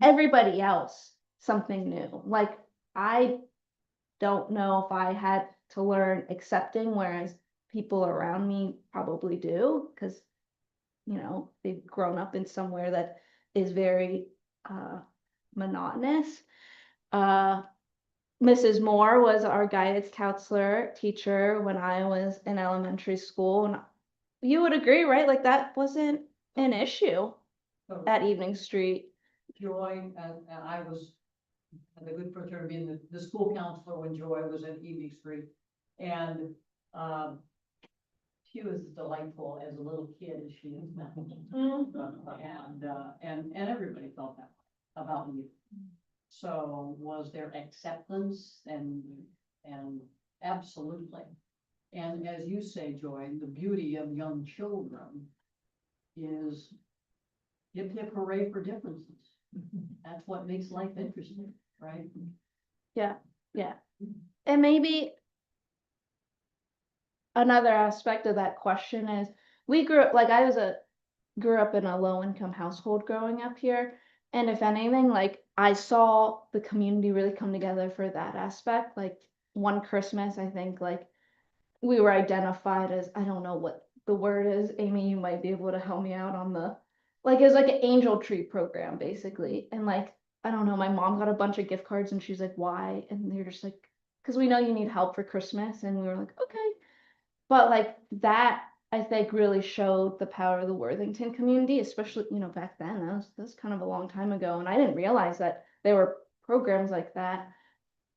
everybody else something new. Like I don't know if I had to learn accepting, whereas people around me probably do, because they've grown up in somewhere that is very monotonous. Mrs. Moore was our guidance counselor teacher when I was in elementary school, and you would agree, right? Like that wasn't an issue at Evening Street. Joy, and I was, had the good fortune of being the school counselor when Joy was at Evening Street. And, she was delightful as a little kid as she is now. And everybody felt that way about you. So was there acceptance and absolutely. And as you say, Joy, the beauty of young children is hip hip hooray for differences. That's what makes life interesting, right? Yeah. And maybe another aspect of that question is we grew up, like grew up in a low income household growing up here. And if anything, like I saw the community really come together for that aspect. Like one Christmas, I think like we were identified as, I don't know what the word is, Amy, you might be able to help me out on the, like, it was like an angel tree program, basically. And like, I don't know, my mom got a bunch of gift cards and she's like, why? And they're just like, because we know you need help for Christmas. And we were like, okay. But like that, I think really showed the power of the Worthington community, especially, back then, that was kind of a long time ago. And I didn't realize that there were programs like that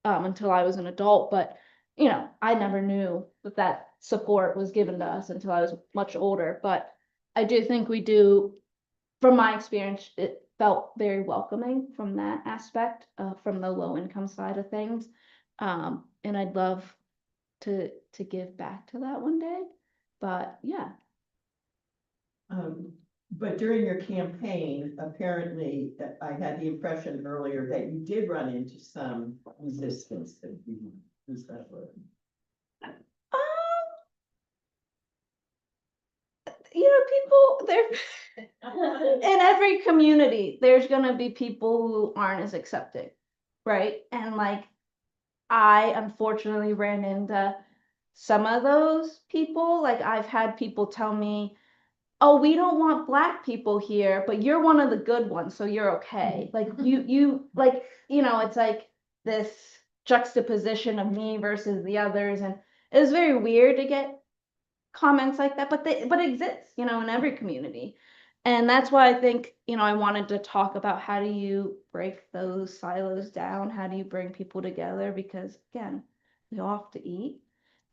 until I was an adult, but I never knew that support was given to us until I was much older. But I do think we do, from my experience, it felt very welcoming from that aspect, from the low income side of things. And I'd love to give back to that one day. But yeah. But during your campaign, apparently, I had the impression earlier that you did run into some resistance. Is that word? People there in every community, there's gonna be people who aren't as accepting, right? And like, I unfortunately ran into some of those people. Like, I've had people tell me, oh, we don't want Black people here, but you're one of the good ones, so you're okay. Like, you like, it's like this juxtaposition of me versus the others. And it was very weird to get comments like that, but it exists, in every community. And that's why I think, I wanted to talk about how do you break those silos down? How do you bring people together? Because again, we all have to eat.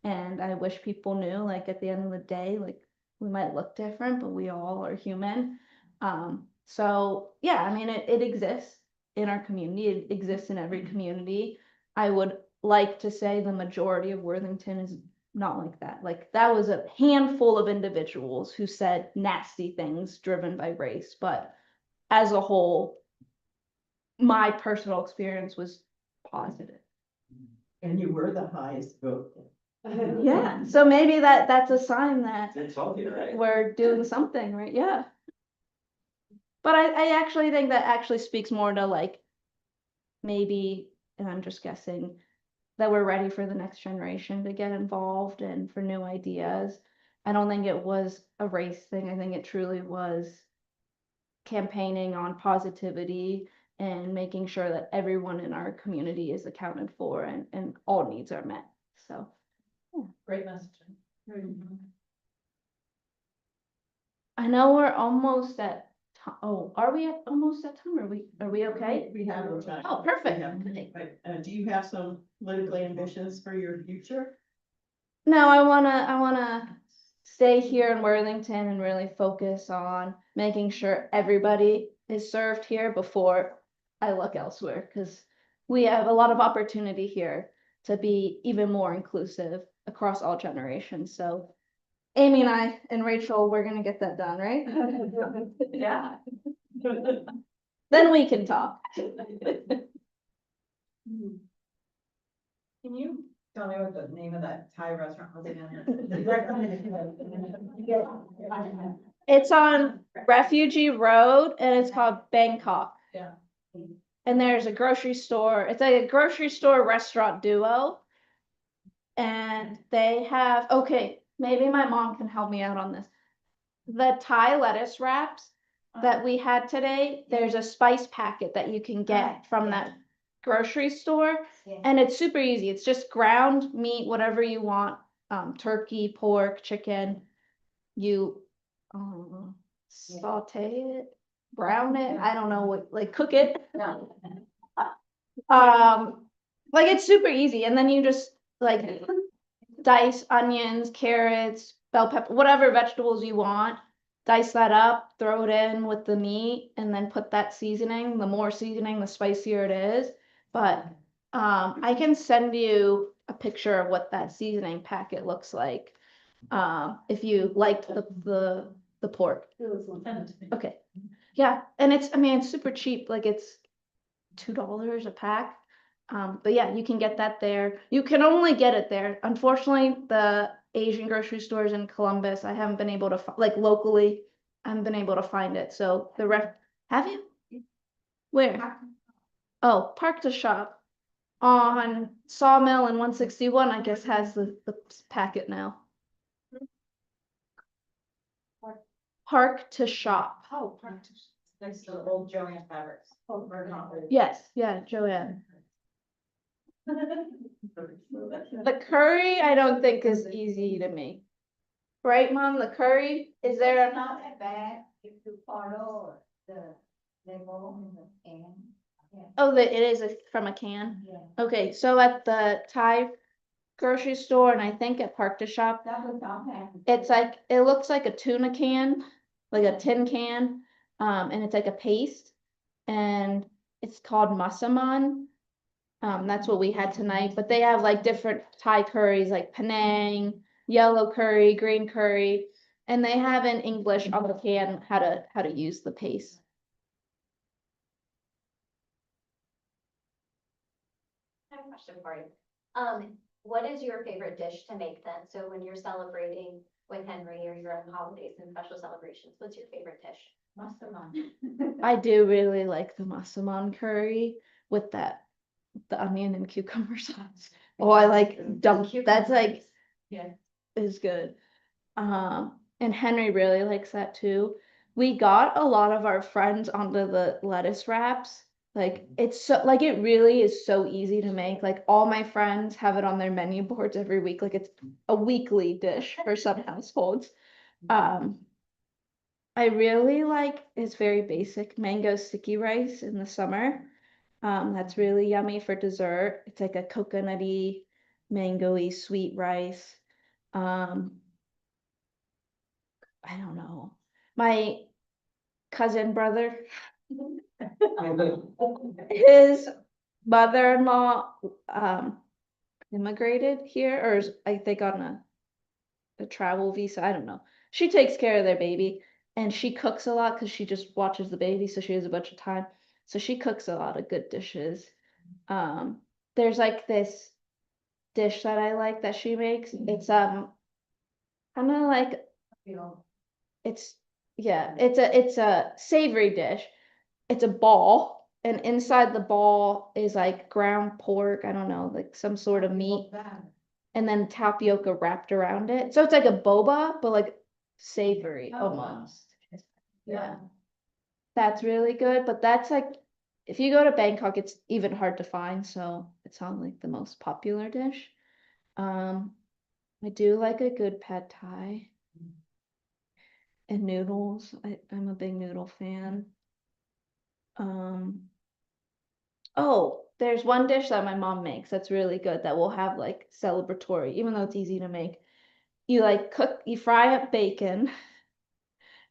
And I wish people knew, like, at the end of the day, like, we might look different, but we all are human. So yeah, I mean, it exists in our community. It exists in every community. I would like to say the majority of Worthington is not like that. Like, that was a handful of individuals who said nasty things driven by race, but as a whole, my personal experience was positive. And you were the highest vote. Yeah, so maybe that's a sign that It's healthy, right? we're doing something, right? Yeah. But I actually think that actually speaks more to, like, maybe, and I'm just guessing, that we're ready for the next generation to get involved and for new ideas. I don't think it was a race thing. I think it truly was campaigning on positivity and making sure that everyone in our community is accounted for and all needs are met. So Great messaging. I know we're almost at oh, are we almost at time? Are we okay? We have no time. Oh, perfect. We have- Okay. but, do you have some political ambitions for your future? No, I wanna stay here in Worthington and really focus on making sure everybody is served here before I look elsewhere, because we have a lot of opportunity here to be even more inclusive across all generations. So Amy and I and Rachel, we're gonna get that done, right? Yeah. Then we can talk. Can you tell me what the name of that Thai restaurant was again? It's on Refugee Road and it's called Bangkok. Yeah. And there's a grocery store. It's like a grocery store restaurant duo. And they have, okay, maybe my mom can help me out on this. The Thai lettuce wraps that we had today, there's a spice packet that you can get from that grocery store. Yeah. And it's super easy. It's just ground meat, whatever you want, turkey, pork, chicken. You saute it, brown it, I don't know what, like, cook it. Like, it's super easy. And then you just like dice onions, carrots, bell pepper, whatever vegetables you want. Dice that up, throw it in with the meat, and then put that seasoning. The more seasoning, the spicier it is. But I can send you a picture of what that seasoning packet looks like. If you liked the pork. Okay. Yeah, and it's, I mean, it's super cheap. Like, it's $2 a pack. But yeah, you can get that there. You can only get it there. Unfortunately, the Asian grocery stores in Columbus, I haven't been able to, like, locally, I haven't been able to find it. So have you? Where? Oh, Park to Shop on Sawmill and 161, I guess, has the packet now. Park to Shop. Oh, practice. Next to the old Joanne Fabrics. Oh, we're not. Yes, yeah, Joanne. The curry, I don't think is easy to make. Right, Mom? The curry, is there It's not that bad if you follow the label in the can. Yeah. oh, it is from a can? Yeah. Okay, so at the Thai grocery store and I think at Park to Shop, That was not bad. it's like, it looks like a tuna can, like a tin can, and it's like a paste. And it's called masaman. That's what we had tonight, but they have like different Thai curries, like Penang, yellow curry, green curry, and they have in English on the can how to use the paste. I have a question for you. What is your favorite dish to make then? So when you're celebrating with Henry or you're on holidays and special celebrations, what's your favorite dish? I do really like the masaman curry with the onion and cucumber sauce. Oh, I like dump, that's like, Yeah. is good. And Henry really likes that too. We got a lot of our friends onto the lettuce wraps. Like it's so like it really is so easy to make. Like all my friends have it on their menu boards every week. Like it's a weekly dish for some households. I really like, it's very basic, mango sticky rice in the summer. That's really yummy for dessert. It's like a coconutty, mango-y sweet rice. I don't know. My cousin brother, his mother-in-law, immigrated here, or is, I think on a travel visa, I don't know. She takes care of their baby and she cooks a lot because she just watches the baby, so she has a bunch of time. So she cooks a lot of good dishes. There's like this dish that I like that she makes. It's kind of like, it's yeah, it's a savory dish. It's a ball, and inside the ball is like ground pork, I don't know, like some sort of meat, and then tapioca wrapped around it. So it's like a boba, but like savory almost. Yeah. That's really good, but that's like, if you go to Bangkok, it's even hard to find, so it's on like the most popular dish. I do like a good pad thai. And noodles, I'm a big noodle fan. Oh, there's one dish that my mom makes that's really good that we'll have like celebratory, even though it's easy to make. You like you fry up bacon,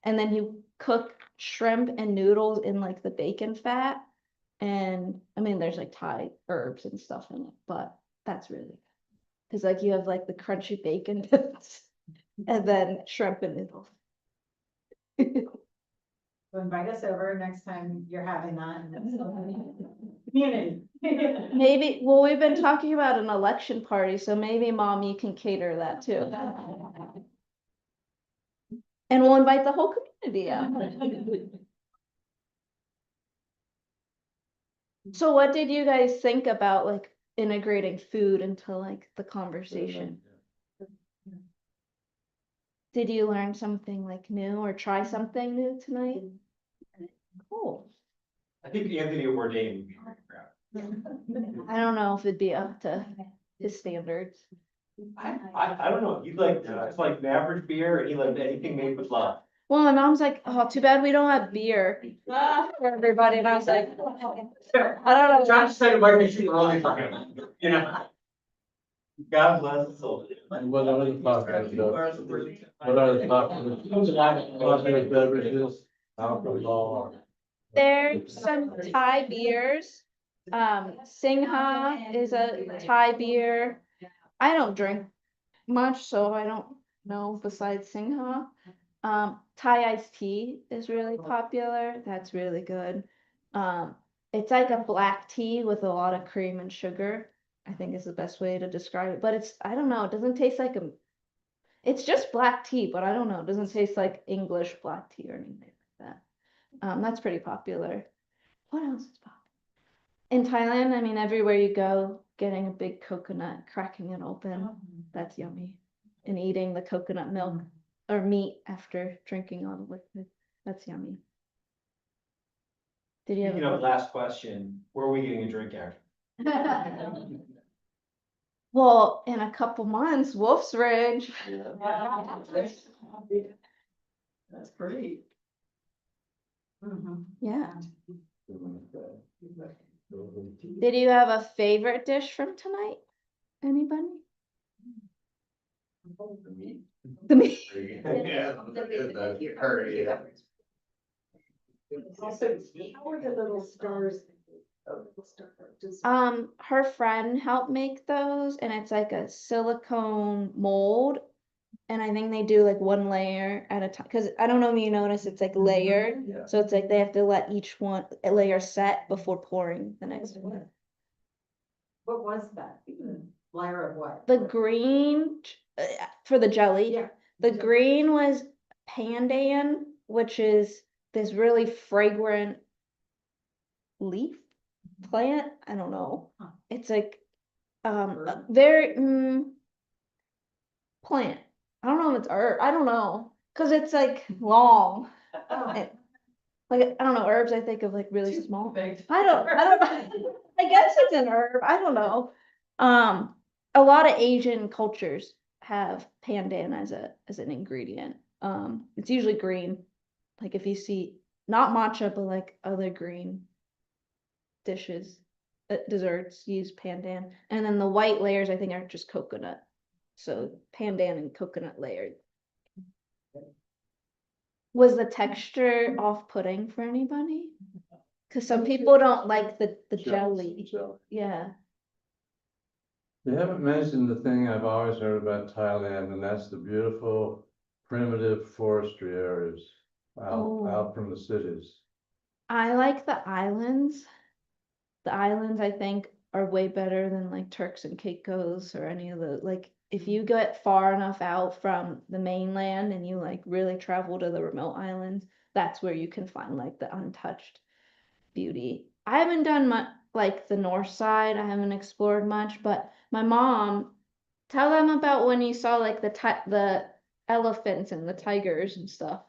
and then you cook shrimp and noodles in like the bacon fat. And I mean, there's like Thai herbs and stuff in it, but that's really good. Cause like you have like the crunchy bacon bits and then shrimp and noodles. So invite us over next time you're having that. Community. Maybe, well, we've been talking about an election party, so maybe Mom, you can cater that too. And we'll invite the whole community out. So what did you guys think about like integrating food into like the conversation? Did you learn something like new or try something new tonight? Cool. I think Anthony Bourdain would be pretty proud. I don't know if it'd be up to his standards. I don't know, you like, it's like average beer, and he liked anything made with love. Well, my mom's like, oh, too bad we don't have beer for everybody. And I was like, I don't know. John said it might be too early for him, you know? God bless his soul. And what are the popular, what are the popular beverages, alcohol? There's some Thai beers. Singha is a Thai beer. I don't drink much, so I don't know besides Singha. Thai iced tea is really popular. That's really good. It's like a black tea with a lot of cream and sugar, I think is the best way to describe it. But it's, I don't know, it doesn't taste like it's just black tea, but I don't know, it doesn't taste like English black tea or anything like that. That's pretty popular. What else is popular? In Thailand, I mean, everywhere you go, getting a big coconut, cracking it open, that's yummy. And eating the coconut milk. or meat after drinking all the liquid. That's yummy. Did you have? You know, last question, where are we getting a drink after? Well, in a couple months, Wolf's Ridge. That's great. Yeah. Did you have a favorite dish from tonight? Anybody? The meat. Yeah. How are the little stars? Her friend helped make those and it's like a silicone mold. And I think they do like one layer at a time, cause I don't know if you notice, it's like layered. Yeah. So it's like they have to let each one, a layer set before pouring the next one. What was that? Layer of what? The green, for the jelly. Yeah. The green was pandan, which is this really fragrant leaf plant. I don't know. Huh. It's like Herb? very plant. I don't know if it's herb. I don't know, cause it's like long. It- Like I don't know, herbs. I think of like really Too small. big. I don't. I guess it's an herb. I don't know. A lot of Asian cultures have pandan as an ingredient. It's usually green. Like if you see not matcha, but like other green dishes, desserts use pandan, and then the white layers I think are just coconut. So pandan and coconut layered. Was the texture off-putting for anybody? Cause some people don't like the jelly. Yeah. You haven't mentioned the thing I've always heard about Thailand, and that's the beautiful primitive forestry areas Oh. out from the cities. I like the islands. The islands, I think, are way better than like Turks and Caicos or any of the, like, if you get far enough out from the mainland and you like really travel to the remote islands, that's where you can find like the untouched beauty. I haven't done much, like the north side, I haven't explored much, but my mom, tell them about when you saw like the elephants and the tigers and stuff.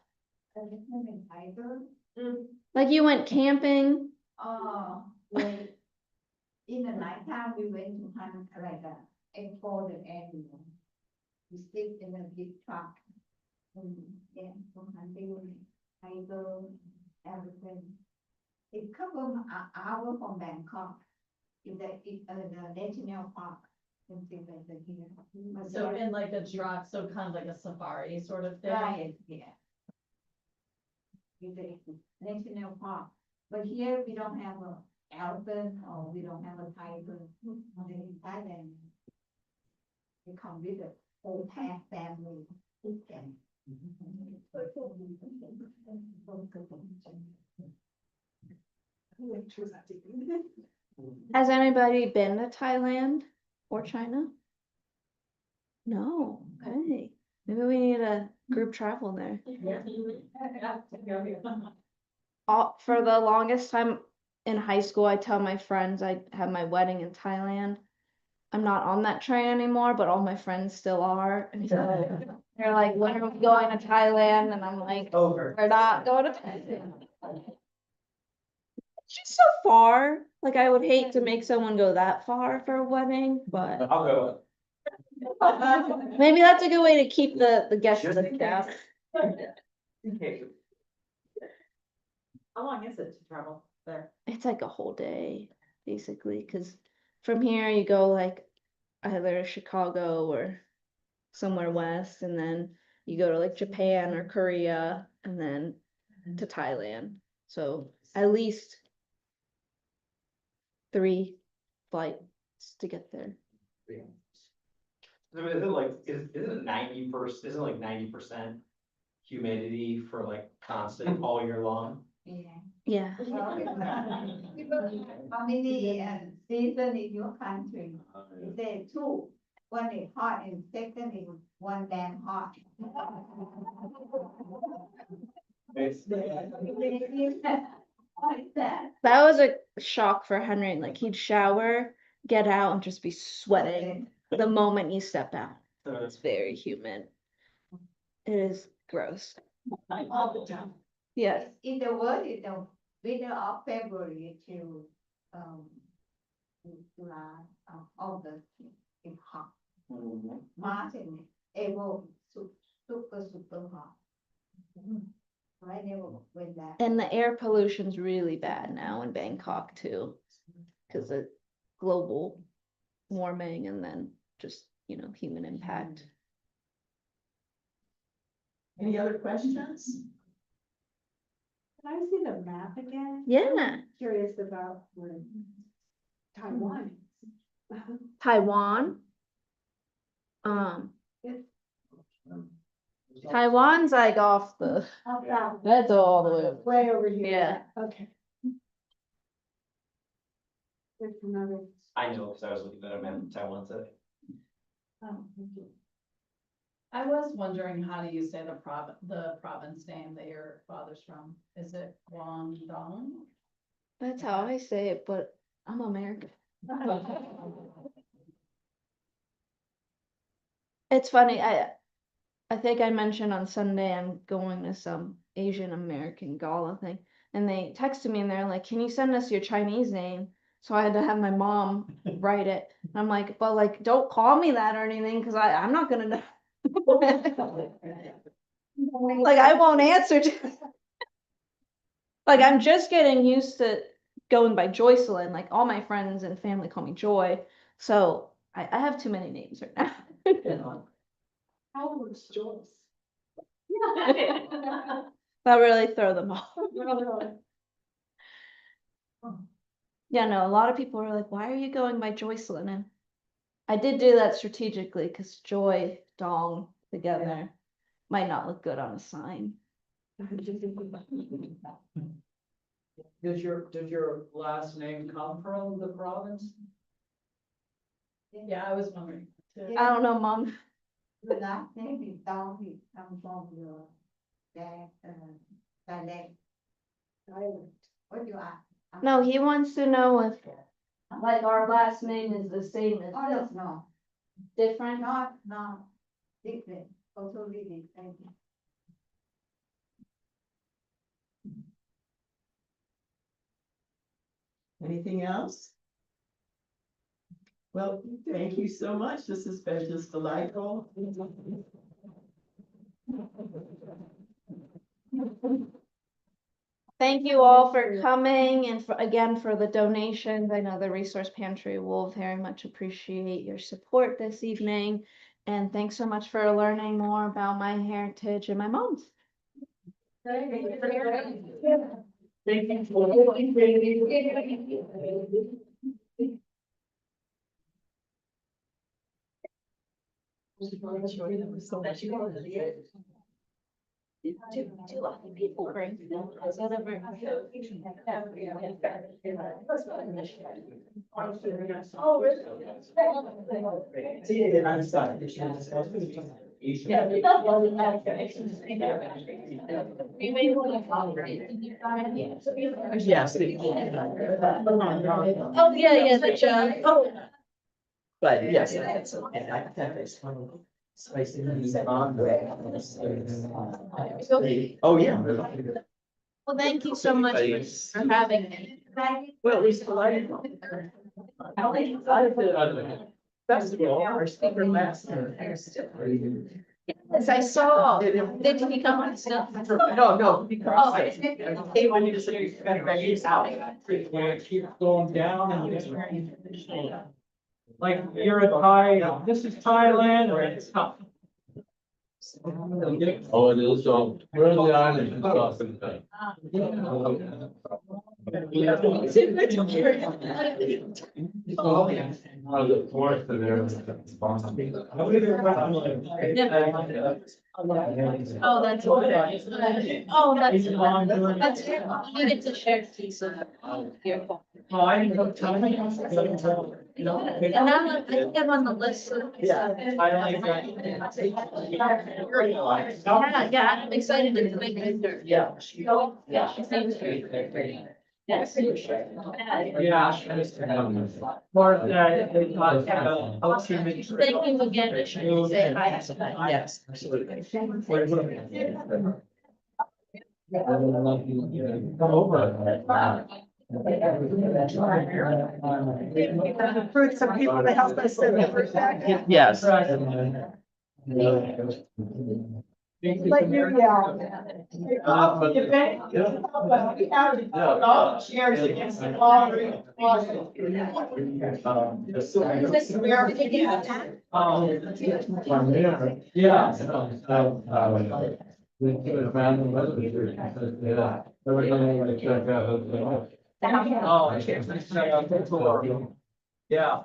Like you went camping. Oh, well, in the nighttime, we went to hunt like a explore the animal. We sleep in a big truck. Yeah, for hunting, tiger, everything. It comes an hour from Bangkok. In the national park. Something like that here. But So there- in like a truck, so kind of like a safari sort of thing. Right, yeah. In the national park, but here we don't have a elephant or we don't have a tiger. In Thailand. They come with a whole pack family. And- Has anybody been to Thailand or China? No, okay. Maybe we need a group travel there. For the longest time in high school, I tell my friends I have my wedding in Thailand. I'm not on that train anymore, but all my friends still are. And so they're like, when are we going to Thailand? And I'm like, Over. we're not going to Thailand. It's just so far. Like I would hate to make someone go that far for a wedding, but I'll go. maybe that's a good way to keep the guest Just list in down. Okay. How long is it to travel there? It's like a whole day, basically, because from here you go like either Chicago or somewhere west, and then you go to like Japan or Korea, and then to Thailand. So at least 3 flights to get there. So is it like, isn't it 90%, isn't it like 90% humidity for like constant all year long? Yeah. Yeah. How many season in your country? Is there two? One is hot and second is one damn hot. It's- What is that? That was a shock for Henry. Like he'd shower, get out, and just be sweating the moment you step out. It's very humid. It is gross. All the time. Yes. In the world, in the middle of February to, July, August, it's hot. March and April, super hot. Right, never went that. And the air pollution's really bad now in Bangkok too, because of global warming and then just, human impact. Any other questions? Can I see the map again? Yeah. I'm curious about where Taiwan. Taiwan. Taiwan's like off the, that's all the way over. Way over here. Yeah. Okay. There's another. I know, because I was looking at a map of Taiwan today. Oh, thank you. I was wondering, how do you say the province name that your father's from? Is it Guangdong? That's how I say it, but I'm American. It's funny, I think I mentioned on Sunday I'm going to some Asian American gala thing, and they texted me and they're like, "Can you send us your Chinese name?" So I had to have my mom write it. And I'm like, "But like, don't call me that or anything, because I'm not gonna know." Like, I won't answer to. Like, I'm just getting used to going by Joycelyn. Like, all my friends and family call me Joy, so I have too many names right now. How was Joyce? That really throw them off. Yeah, no, a lot of people are like, "Why are you going by Joycelyn?" And I did do that strategically because Joy, Dong together might not look good on a sign. Does your last name come from the province? Yeah, I was wondering too. I don't know, Mom. The last name is Dong, it comes from your dialect. What do you ask? No, he wants to know if like our last name is the same as Oh, this, no, different. not different, totally different. Anything else? Well, thank you so much. This has been just delightful. Thank you all for coming and again for the donations. I know the Resource Pantry will very much appreciate your support this evening. And thanks so much for learning more about my heritage and my mom's. Thank you. So much. Two other people bring. Is that ever? Oh, really? You may want to. Yes. Oh, yeah, the jug. Oh. But yes, that's okay. I think it's spicy. Oh, yeah. Well, thank you so much for having me. Well, it was delightful. Festival, our speaker last year. As I saw, did he come on stuff? No, because Oh. he came in to say, he's out. Keep going down and it's like you're in Thai, this is Thailand or it's tough. Oh, it is, so where are the islands and stuff? Oh, yeah. Out of the fourth of there. Oh, that's okay. Oh, that's good. You get to share a piece of your. Well, I didn't know Thai. And I think I'm on the list. Yeah. I like that. Yeah, I'm excited to make it. Yeah. Yeah, she seems very, very pretty. Yeah. More, Thank you again. Say hi. Yes, absolutely. Come over. Recruit some people to help us in the first act. Yes. Like you yell. Chairs against the wall. Yeah.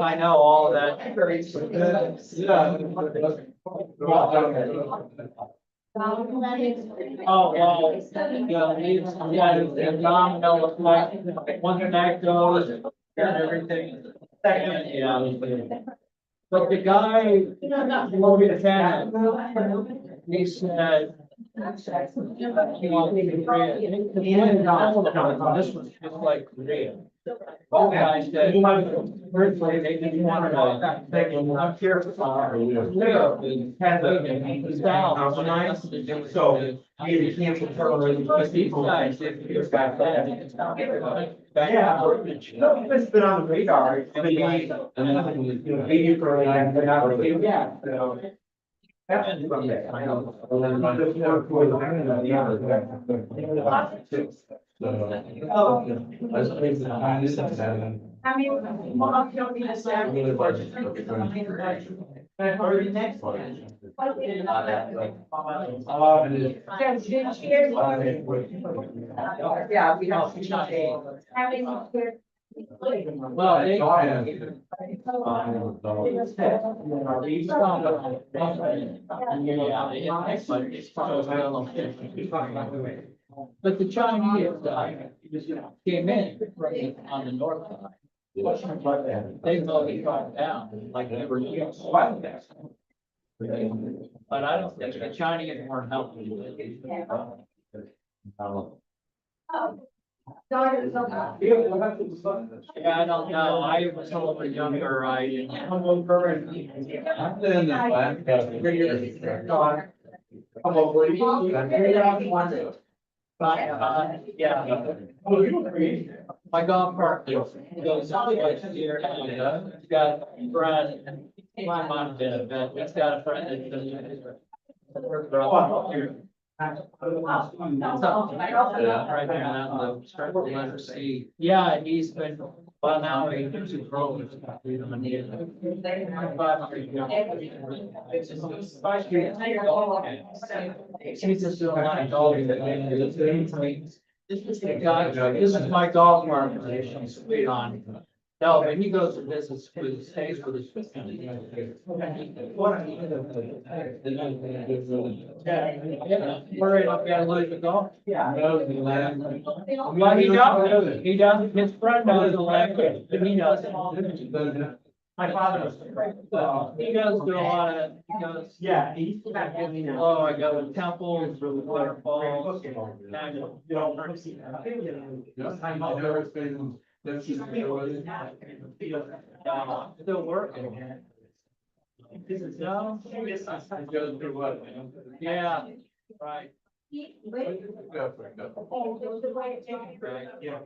I know all of that. Oh, wow. Yeah, it's domino effect. One back goes and everything. Yeah. But the guy, lieutenant, he said. He wanted to create- This was just like Korea. The guy said, originally they didn't want to, they didn't want to care for live in the South. So you can't terrorize these people. Guys did hear back then. Yeah, it's been on the radar. I mean, you know, 80 for like, they're not really, yeah, so. That's from there. I know. I mean, mom, don't need to say. Or the next one. Yeah, we have to change. Well, they. But the Chinese, came in right on the north side. They voted right down, like they were used. But I don't think the Chinese weren't helping. Yeah, I don't know, I was a little bit younger, I. I'm in the back. Come over. Yeah. My golf cart goes twice a year, and he's got a friend, my mom did it, but he's got a friend that does it. Right there, on the start of the letter C. Yeah, he's been, well, now he's a pro. She's just doing like all these. This is the guy, this is my golf cart that she's sweet on. No, but he goes to business with, stays with his. Worried I'm gonna lose the golf. Yeah. Well, he does, his friend does the land, but he does. My father was. He does do a lot of, he goes. Yeah. Oh, I go to temples, really waterfalls. Still working. No. Yeah, right. Yeah.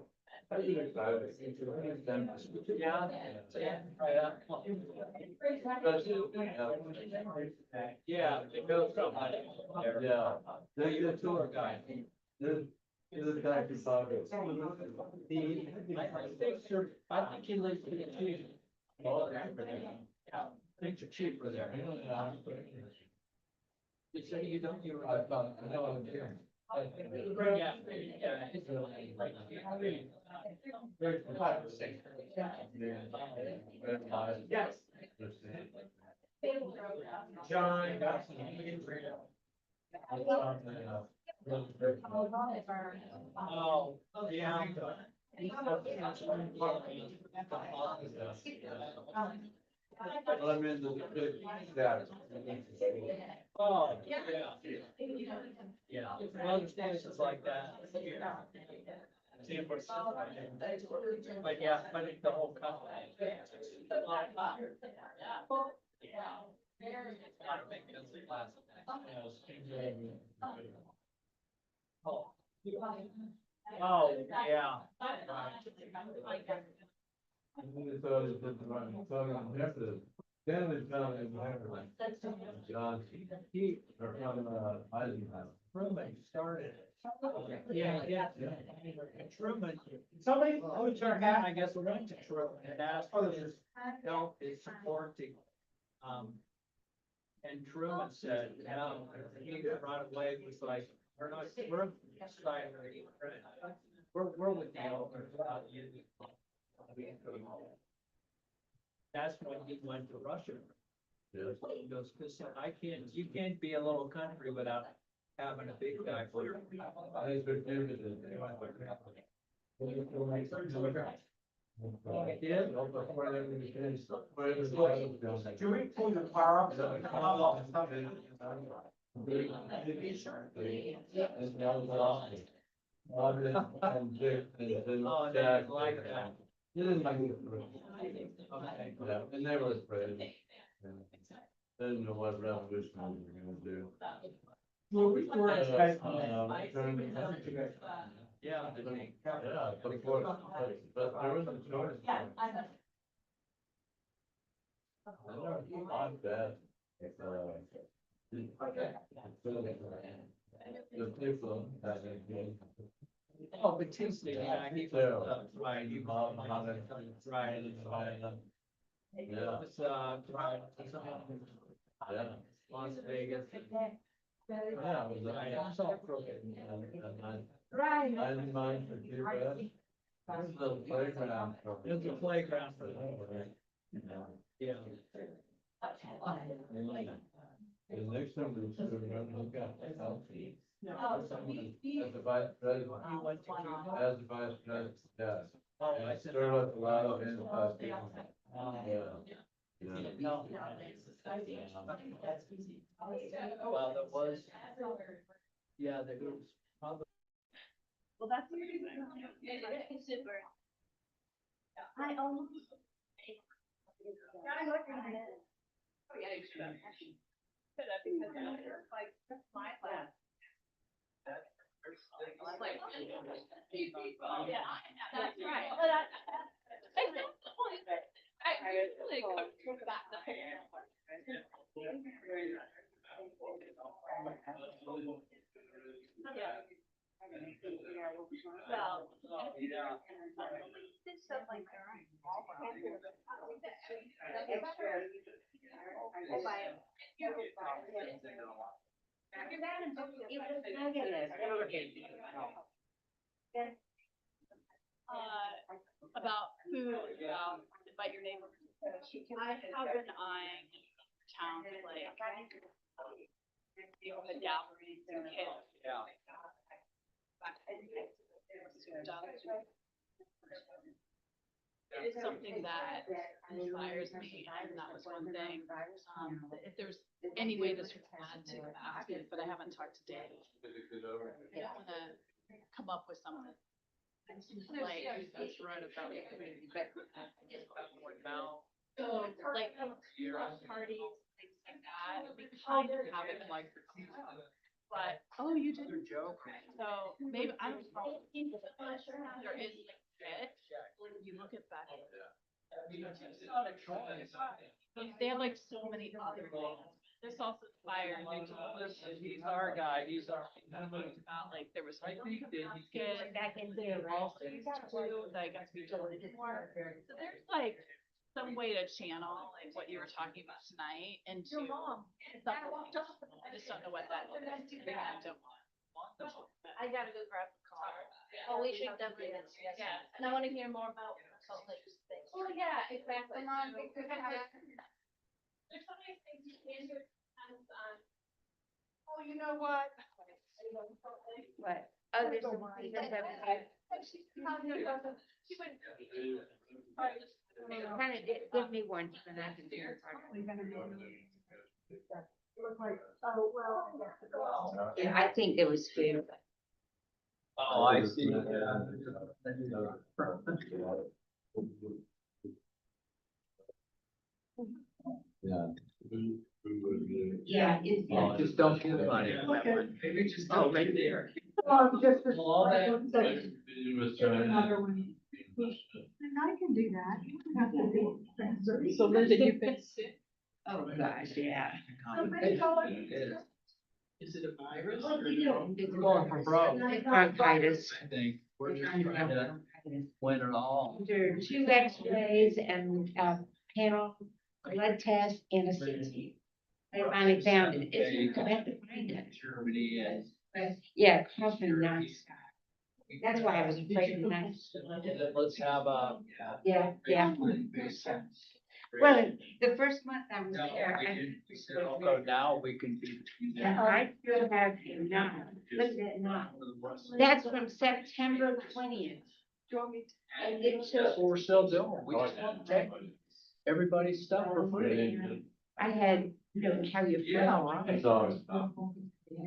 Yeah, it goes somebody there. Yeah. You're the tour guide. I think he lives in the cheap. Yeah, things are cheaper there. You say you don't, you're right about it. No, I'm here. Yeah, yes. John. Oh, yeah. Well, I mean, the big, yeah. Oh, yeah. Yeah, well, there's places like that. San Francisco. But yeah, I think the whole country. Oh. Oh, yeah. And then they thought it did the right, thought it was then they found it was John, or from, Eisenhower. Truman started it. Yeah, yeah. Truman, somebody, I guess, went to Truman and asked for his help, his support to, and Truman said, no, he right away was like, we're not, we're we're with you. That's when he went to Russia. Yes. He goes, "'Cause you can't be a little country without having a big guy for you." I think they're giving it. Yeah. Do we pull your car up? Oh, they like that. He didn't like it. Okay. Yeah, and they were afraid. Yeah. They didn't know what revolution we were gonna do. Well, we were expecting Trying to- Yeah. Yeah, before, but there was a choice. I know, not bad. The people, Oh, Batista, yeah, he was, right, he was, right. Yeah. It was, right, Yeah. Las Vegas. Yeah, it was all crooked. Right. I didn't mind for Cuba. There's a little playground. It was a playground for them. Yeah. The next time we should remember, look at healthy. As the vice president. He went to Cuba. As the vice president, yes. Oh, I And said. stirred up a lot of interest. Yeah. No. Well, there was, yeah, there was probably. Well, that's. Super. I almost. I'm looking at it. Oh, yeah, you should have. Could have, because like, that's my class. Like, yeah, that's right. Well, I don't point, I really come back the hair. Well. It's stuff like about food, about invite your neighbors. I have been eyeing towns like neighborhood gatherings and kids. Yeah. It is something that inspires me, and that was one thing, if there's any way this was add to that, but I haven't talked to Dave. I wanna come up with something. Like, that's right about. So, like, parties, things like that, we kind of have it like. But, oh, you did. Joke. So maybe, I don't know. There is like fit, when you look at that. They have like so many other things. There's also fire. He's our guy, he's our. About like, there was. I think that he Get back in there, also, that I got to be told more. So there's like some way to channel like what you were talking about tonight into something. I just don't know what that is. I don't want. I gotta go grab the car. Oh, we should definitely, yeah, and I wanna hear more about Salt Lake things. Oh, yeah, exactly. There's so many things you can do, oh, you know what? What? Oh, there's some. Give me one, and I can do it. Yeah, I think it was food. Oh, I see. Yeah. Yeah. Just don't get money. Maybe just Oh, don't right there. Just. All that. Another one. And I can do that. So Linda, you've been sick? Oh, gosh, yeah. Is it a virus? It's Going for broke. bronchitis. I think. We're just trying to win it all. After 2 X-rays and panel blood test and a CT. They finally found it. It's hard to find it. Germany and. But yeah, coughing nonstop. That's why I was afraid tonight. Let's have a. Yeah, yeah. Well, the first month I was there, Although now we can do. I still have him now. Look at that now. That's from September 20th. And it That's took, what we're still doing. We just want to take everybody's stuff for free. I had, you know, how you feel. Yeah, right. It's always,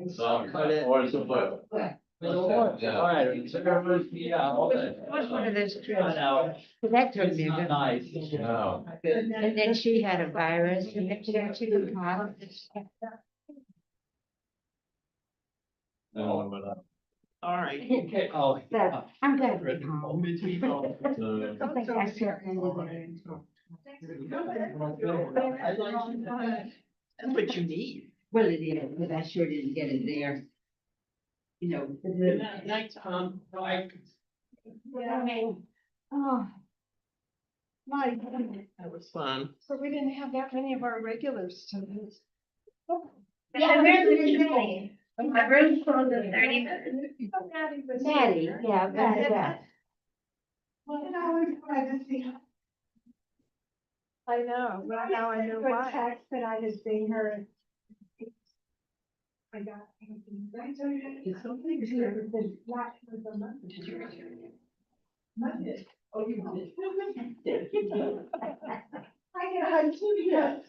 it's always, But it- or it's a flip. But Right, so everybody's, yeah, all that. it was one of those I trips. know. So that took It's me a not good. nice. No. And then she had a virus and then she got chicken pox. No, but, All right. Okay, oh. So I'm glad to be home. Me too. I think I certainly did. That's what you need. Well, it is, but I sure didn't get it there. You know. Night, Tom. I I mean, Oh. My goodness. That was fun. So we didn't have that many of our regulars tonight. yeah, where's the name? My room's called the 30. Oh, Maddie was. Maddie, yeah, yeah. Well, I was glad to see her. I know, well, now I know why. Text that I had seen her. I got. Is something here? Did you? Monday. Oh, you did. I get a hug too, yes.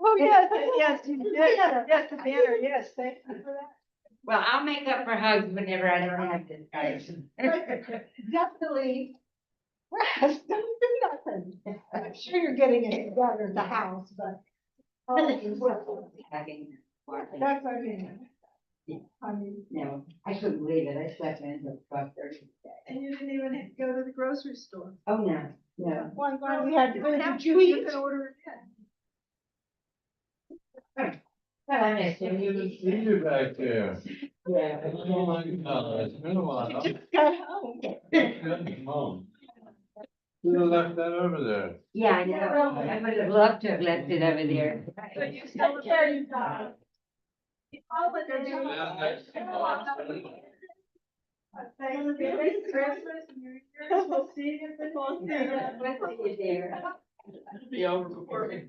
Oh, yes, yes, you did. Yes, the banner, yes, thank you for that. Well, I'll make up for hugs whenever I don't have this, guys. Definitely. Rest, don't do nothing. I'm sure you're getting it together at the house, but. That's what I mean. I mean, No, I couldn't believe it. I slept in until 12:30. and you didn't even go to the grocery store. Oh, no, no. One, we had, did you eat? You can order it Well, I missed him. see you back there. Yeah. Oh my God, it's been a while. in. Just got home. Good home. Should have left that over there. Yeah, I know. I would have loved to have left it over there. But you still care, you got. Merry Christmas, New Year's, we'll see you. We'll see you there. It'll be over before me.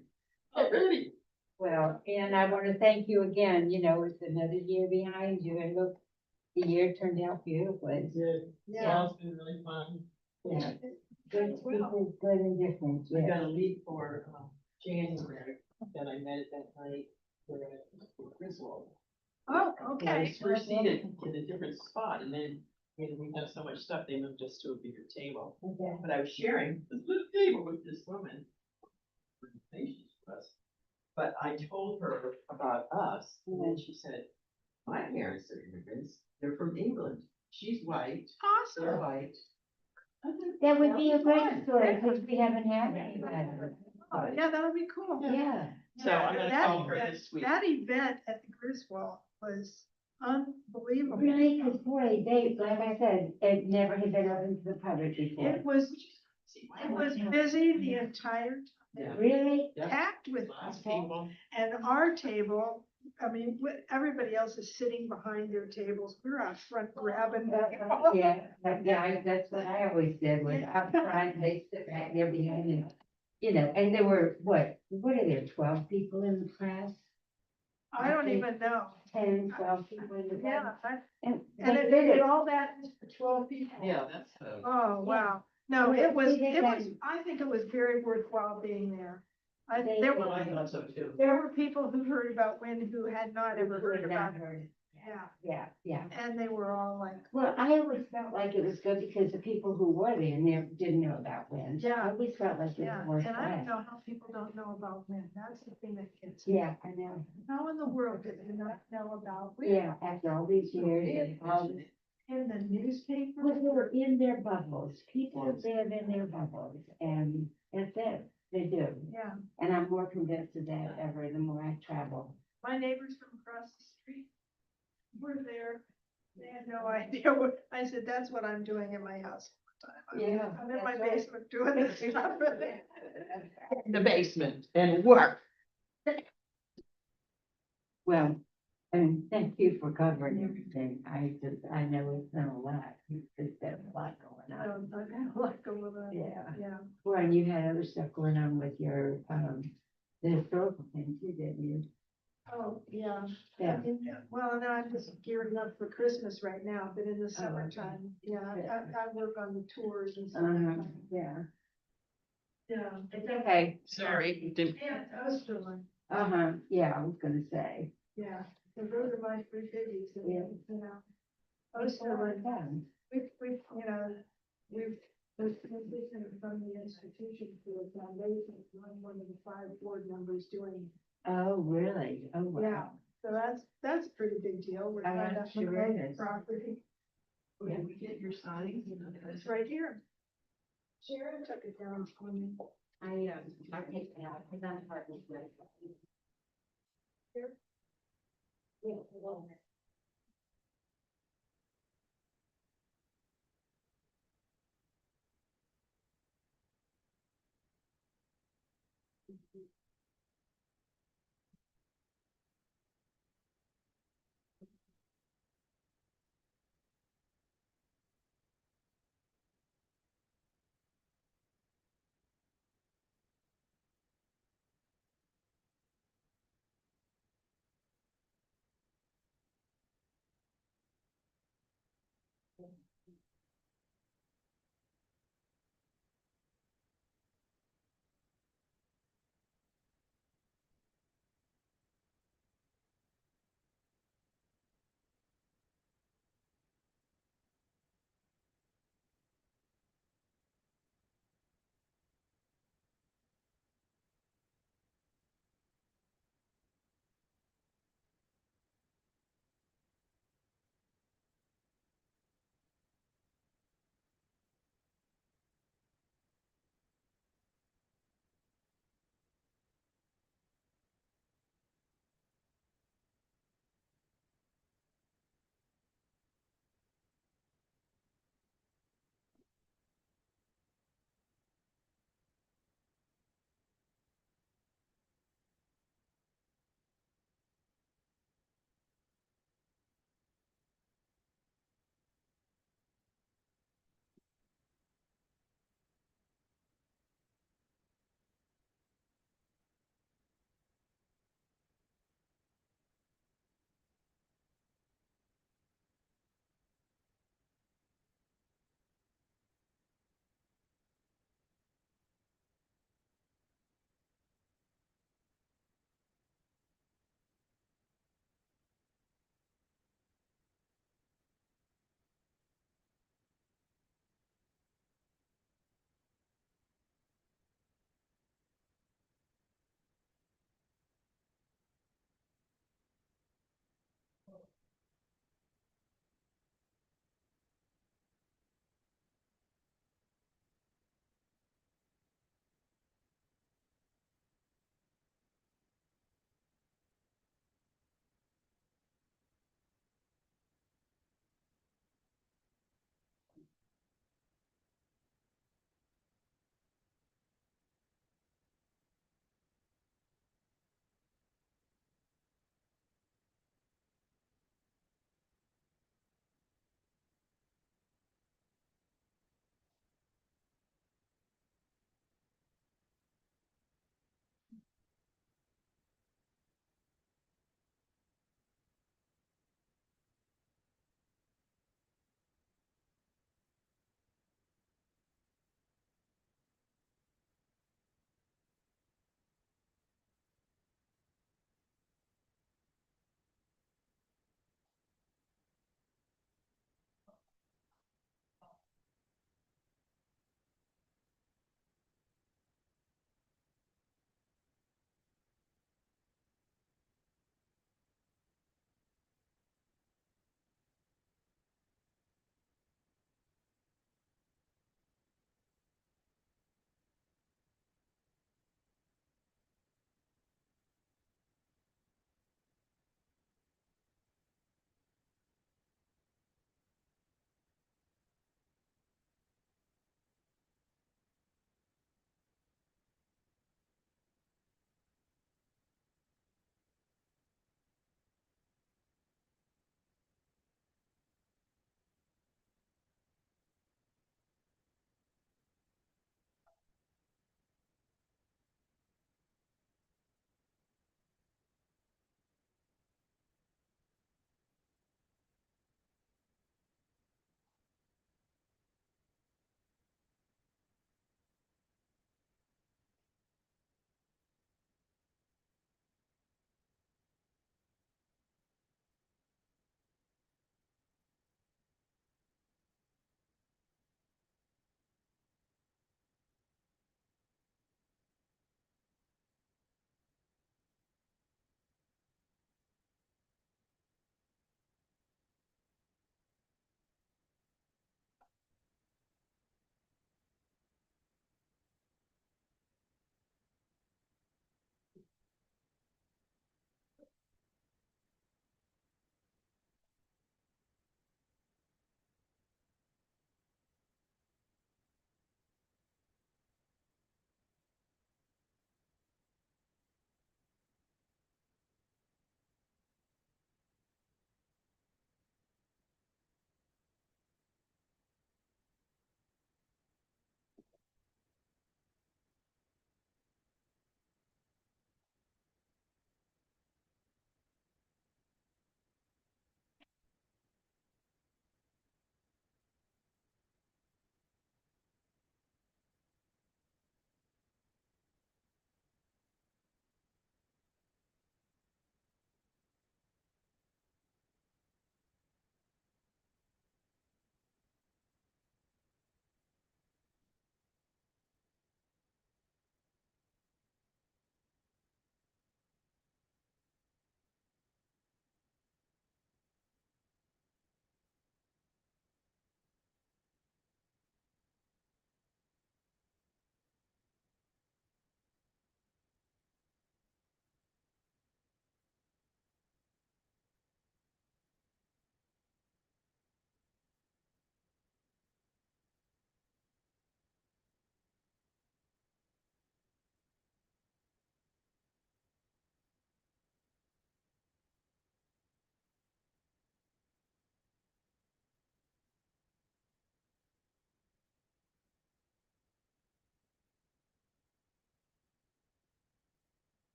Already. Well, and I want to thank you again. You know, it's another year behind you and look, the year turned out beautifully. Yeah, it's been really fun. Yeah. Good, people, good and different. I Yeah. got a lead for January that I met at that night for Griswold. Oh, And I okay. was first seated in a different spot, and then, you know, we have so much stuff, they moved us to a bigger table. Okay. But I was sharing this little table with this woman. Patience for us. But I told her about us, and then she said, my parents are immigrants, they're from England. She's white, they're white. I said, That would be a "That'd great fun." story because we haven't had anybody. Oh, yeah, that would be cool. Yeah. So I'm gonna That call her event- this week. That event at the Griswold was unbelievable. Really, because boy, they, like I said, it never had been open to the public before. It was busy the entire Yeah. Really? Yeah. packed with This people. table. And our table, I mean, everybody else is sitting behind their tables. We're out front grabbing. Yeah, that's what I always did, was up front, they sit back there behind me. You know, and there were, what are there, 12 people in the class? I don't even know. 10, 12 people in the Yeah, bed. and And it they did did it. all that for 12 people. Yeah, that's, Oh, wow. No, Yeah, it was, they did it was, that. I think it was very worthwhile being there. They There did were, I thought so too. there were people who heard about Wynn who had not ever heard about it. Heard. Yeah, Yeah, yeah. and they were all like, Well, I always felt like it was good because the people who were there never didn't know about Wynn. Yeah. I always felt like it yeah, was and I don't worthwhile. know how people don't know about Wynn. That's the thing that gets me. Yeah, I know. How in the world did they not know about Wynn? Yeah, after all these years and all this. In the newspaper? Well, they were in their bubbles. People live in their bubbles and that's it. They do. Yeah, And I'm more convinced of that ever the more I travel. my neighbors from across the street were there. They had no idea what, I said, that's what I'm doing in my house. all the time. Yeah, I'm in my that's right. basement doing this stuff. In the basement and work. Well, and thank you for covering everything. I know it's not a lot. There's been a lot going I on. don't know, like a little, Yeah. yeah. Well, and you had other stuff going on with your, the historical thing too, didn't you? Oh, yeah. Yeah. I mean, well, now I'm just gearing up for Christmas right now, but in the summertime, yeah, I work on the tours and stuff. Yeah. Yeah. It's okay. Sorry, didn't. Yeah, I was doing, Yeah, I was gonna say. yeah, so those are my three biggies, and, Yeah. you know. I was doing, Fun. we've, you know, we've transitioned from the institution to a foundation, I'm one of the 5 board members doing. Oh, really? Oh, wow. Yeah. So that's a pretty big deal. We're trying to sure promote is. property. Where did we get your sign? It's right here. Sharon took it down for me. I take it out, because I'm part of it. Here? Yeah, well,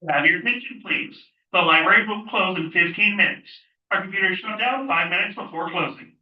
Have your attention, please. The library will close in 15 minutes. Our computer shut down 5 minutes before closing.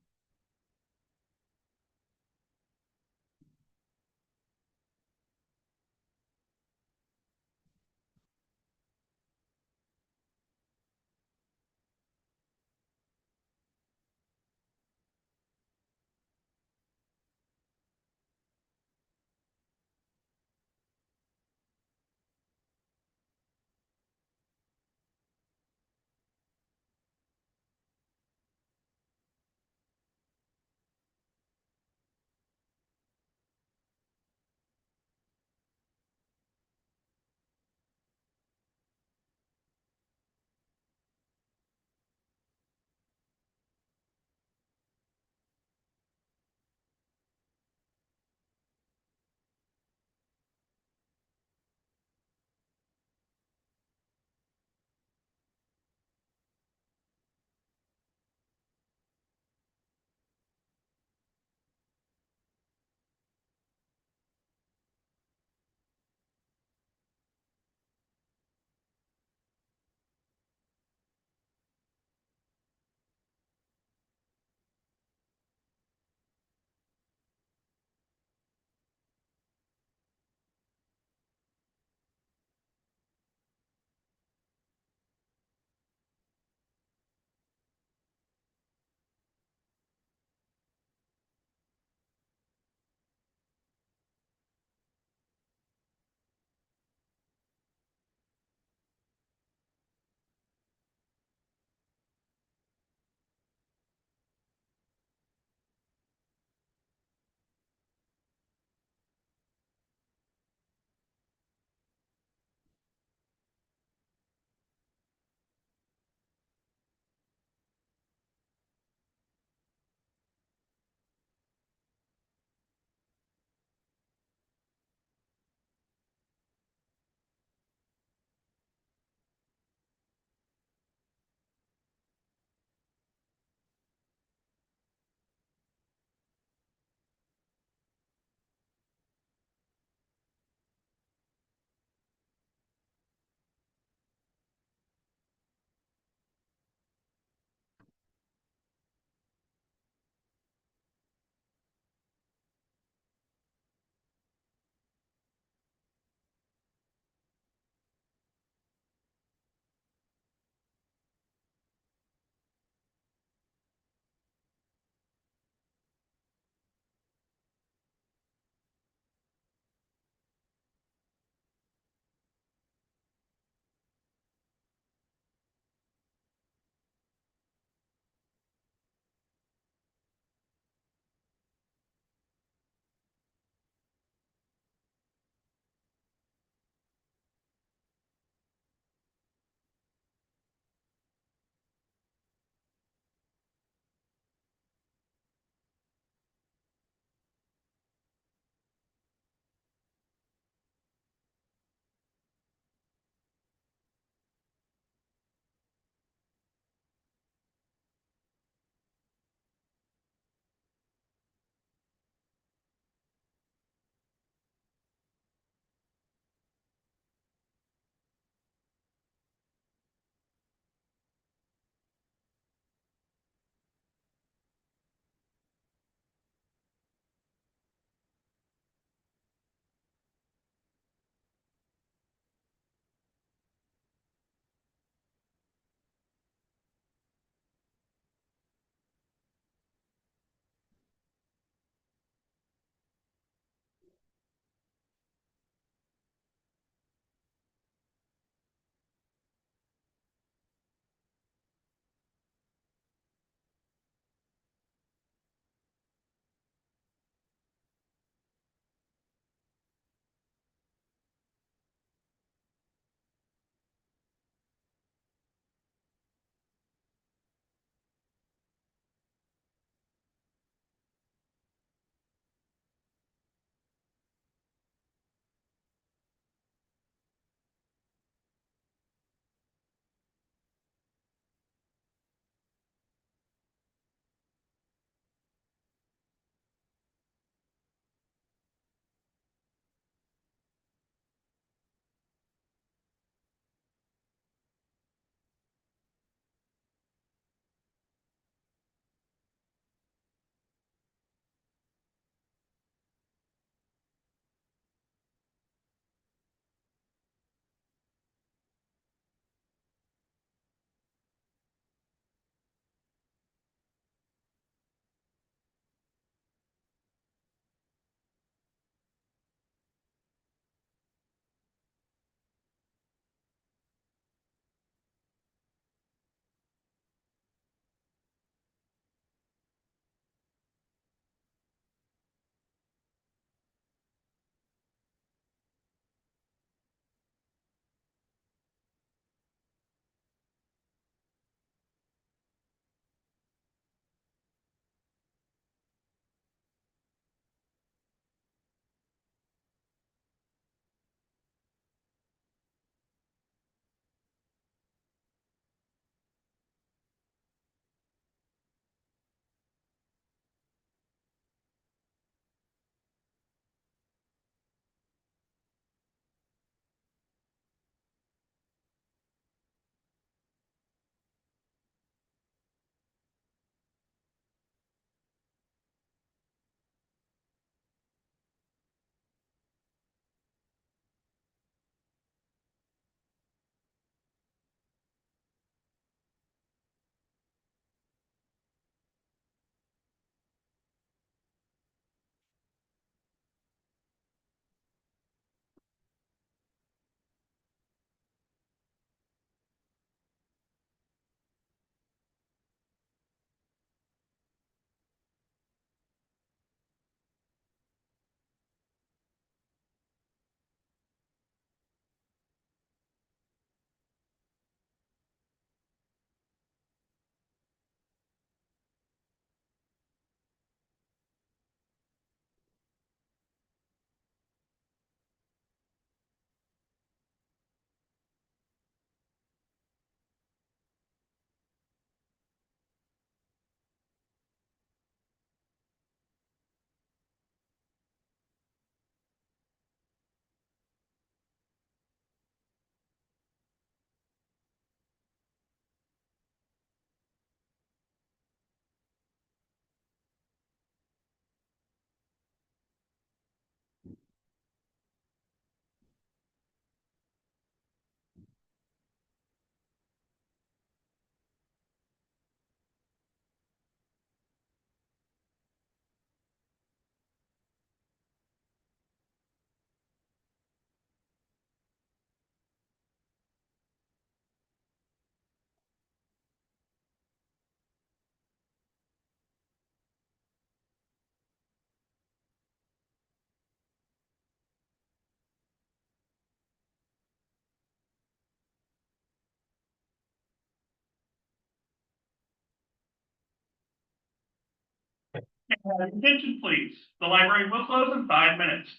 Attention, please. The library will close in 5 minutes.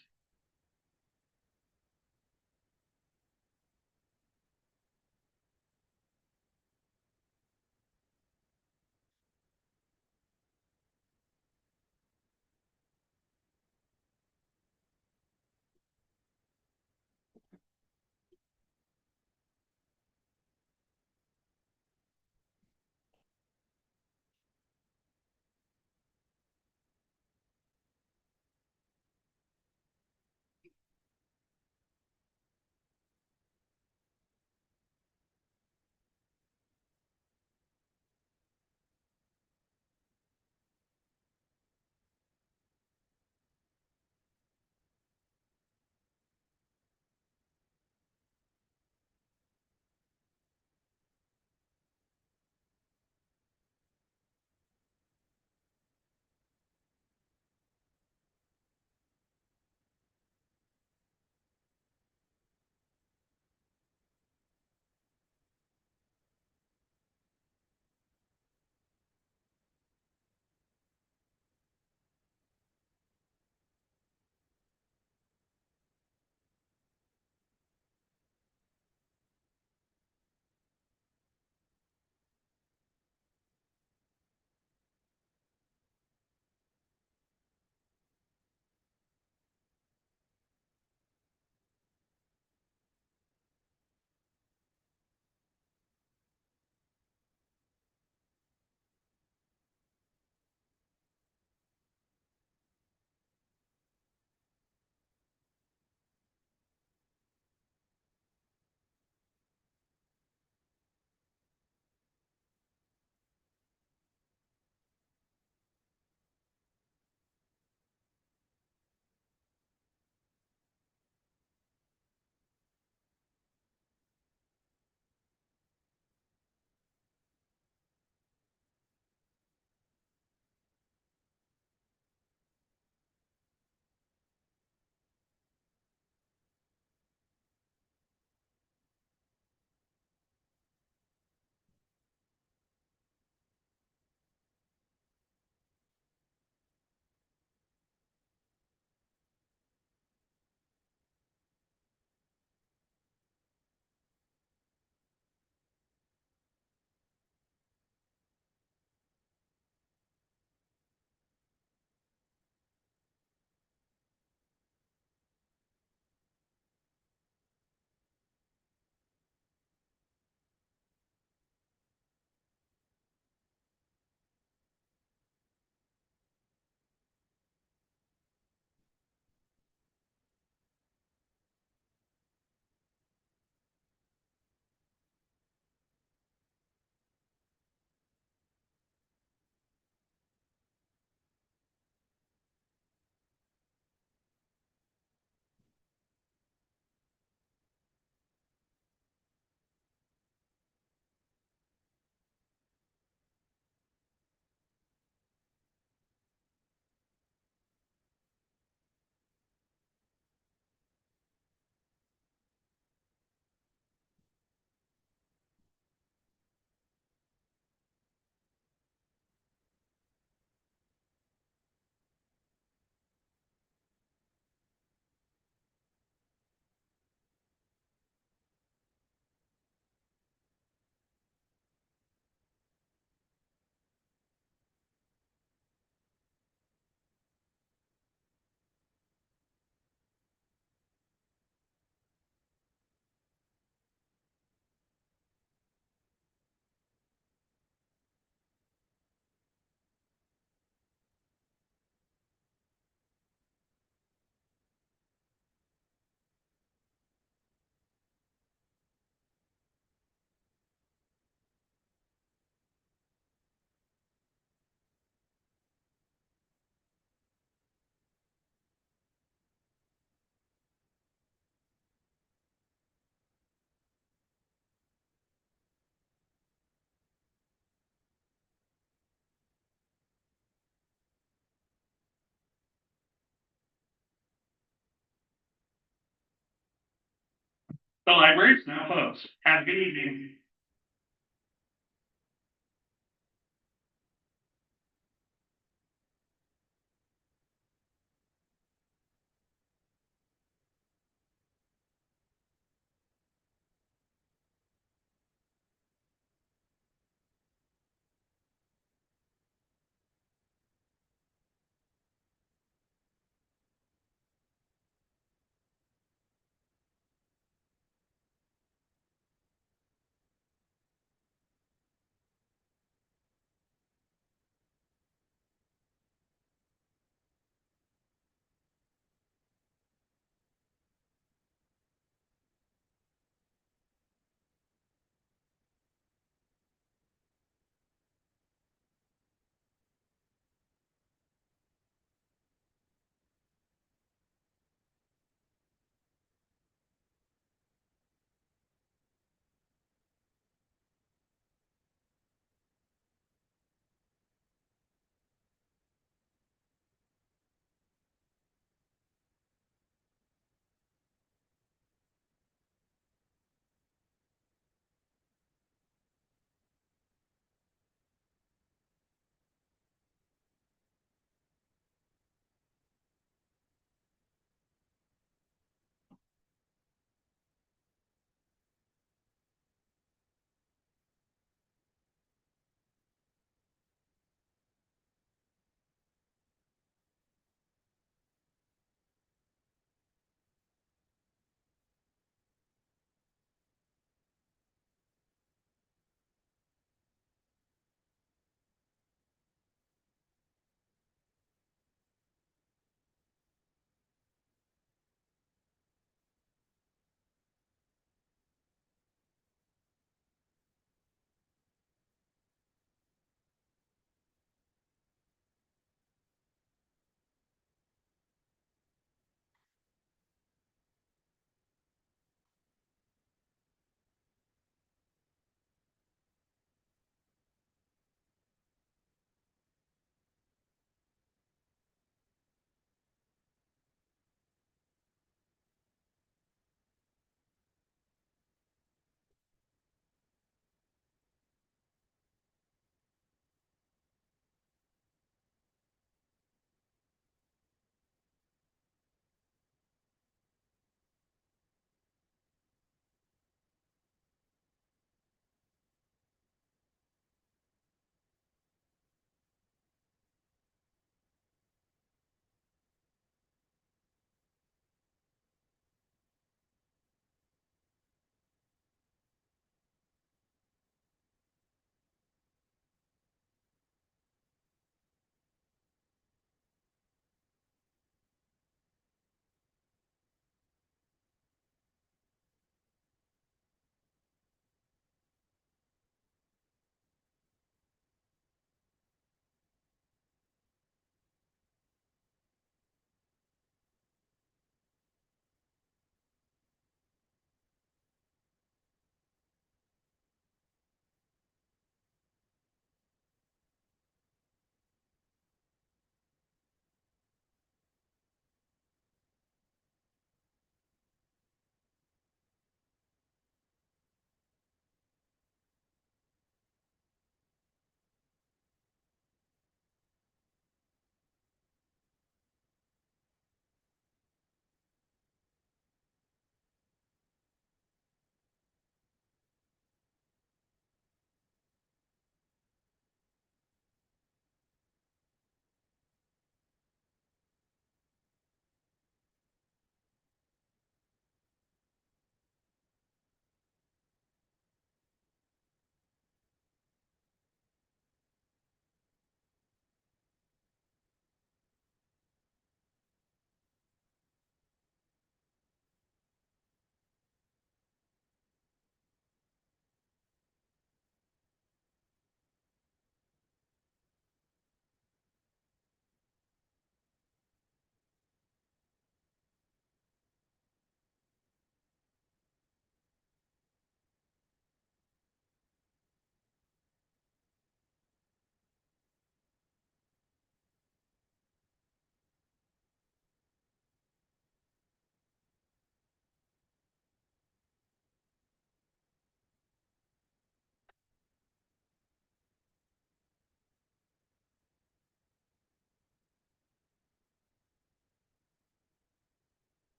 The library is now closed. Have a good evening.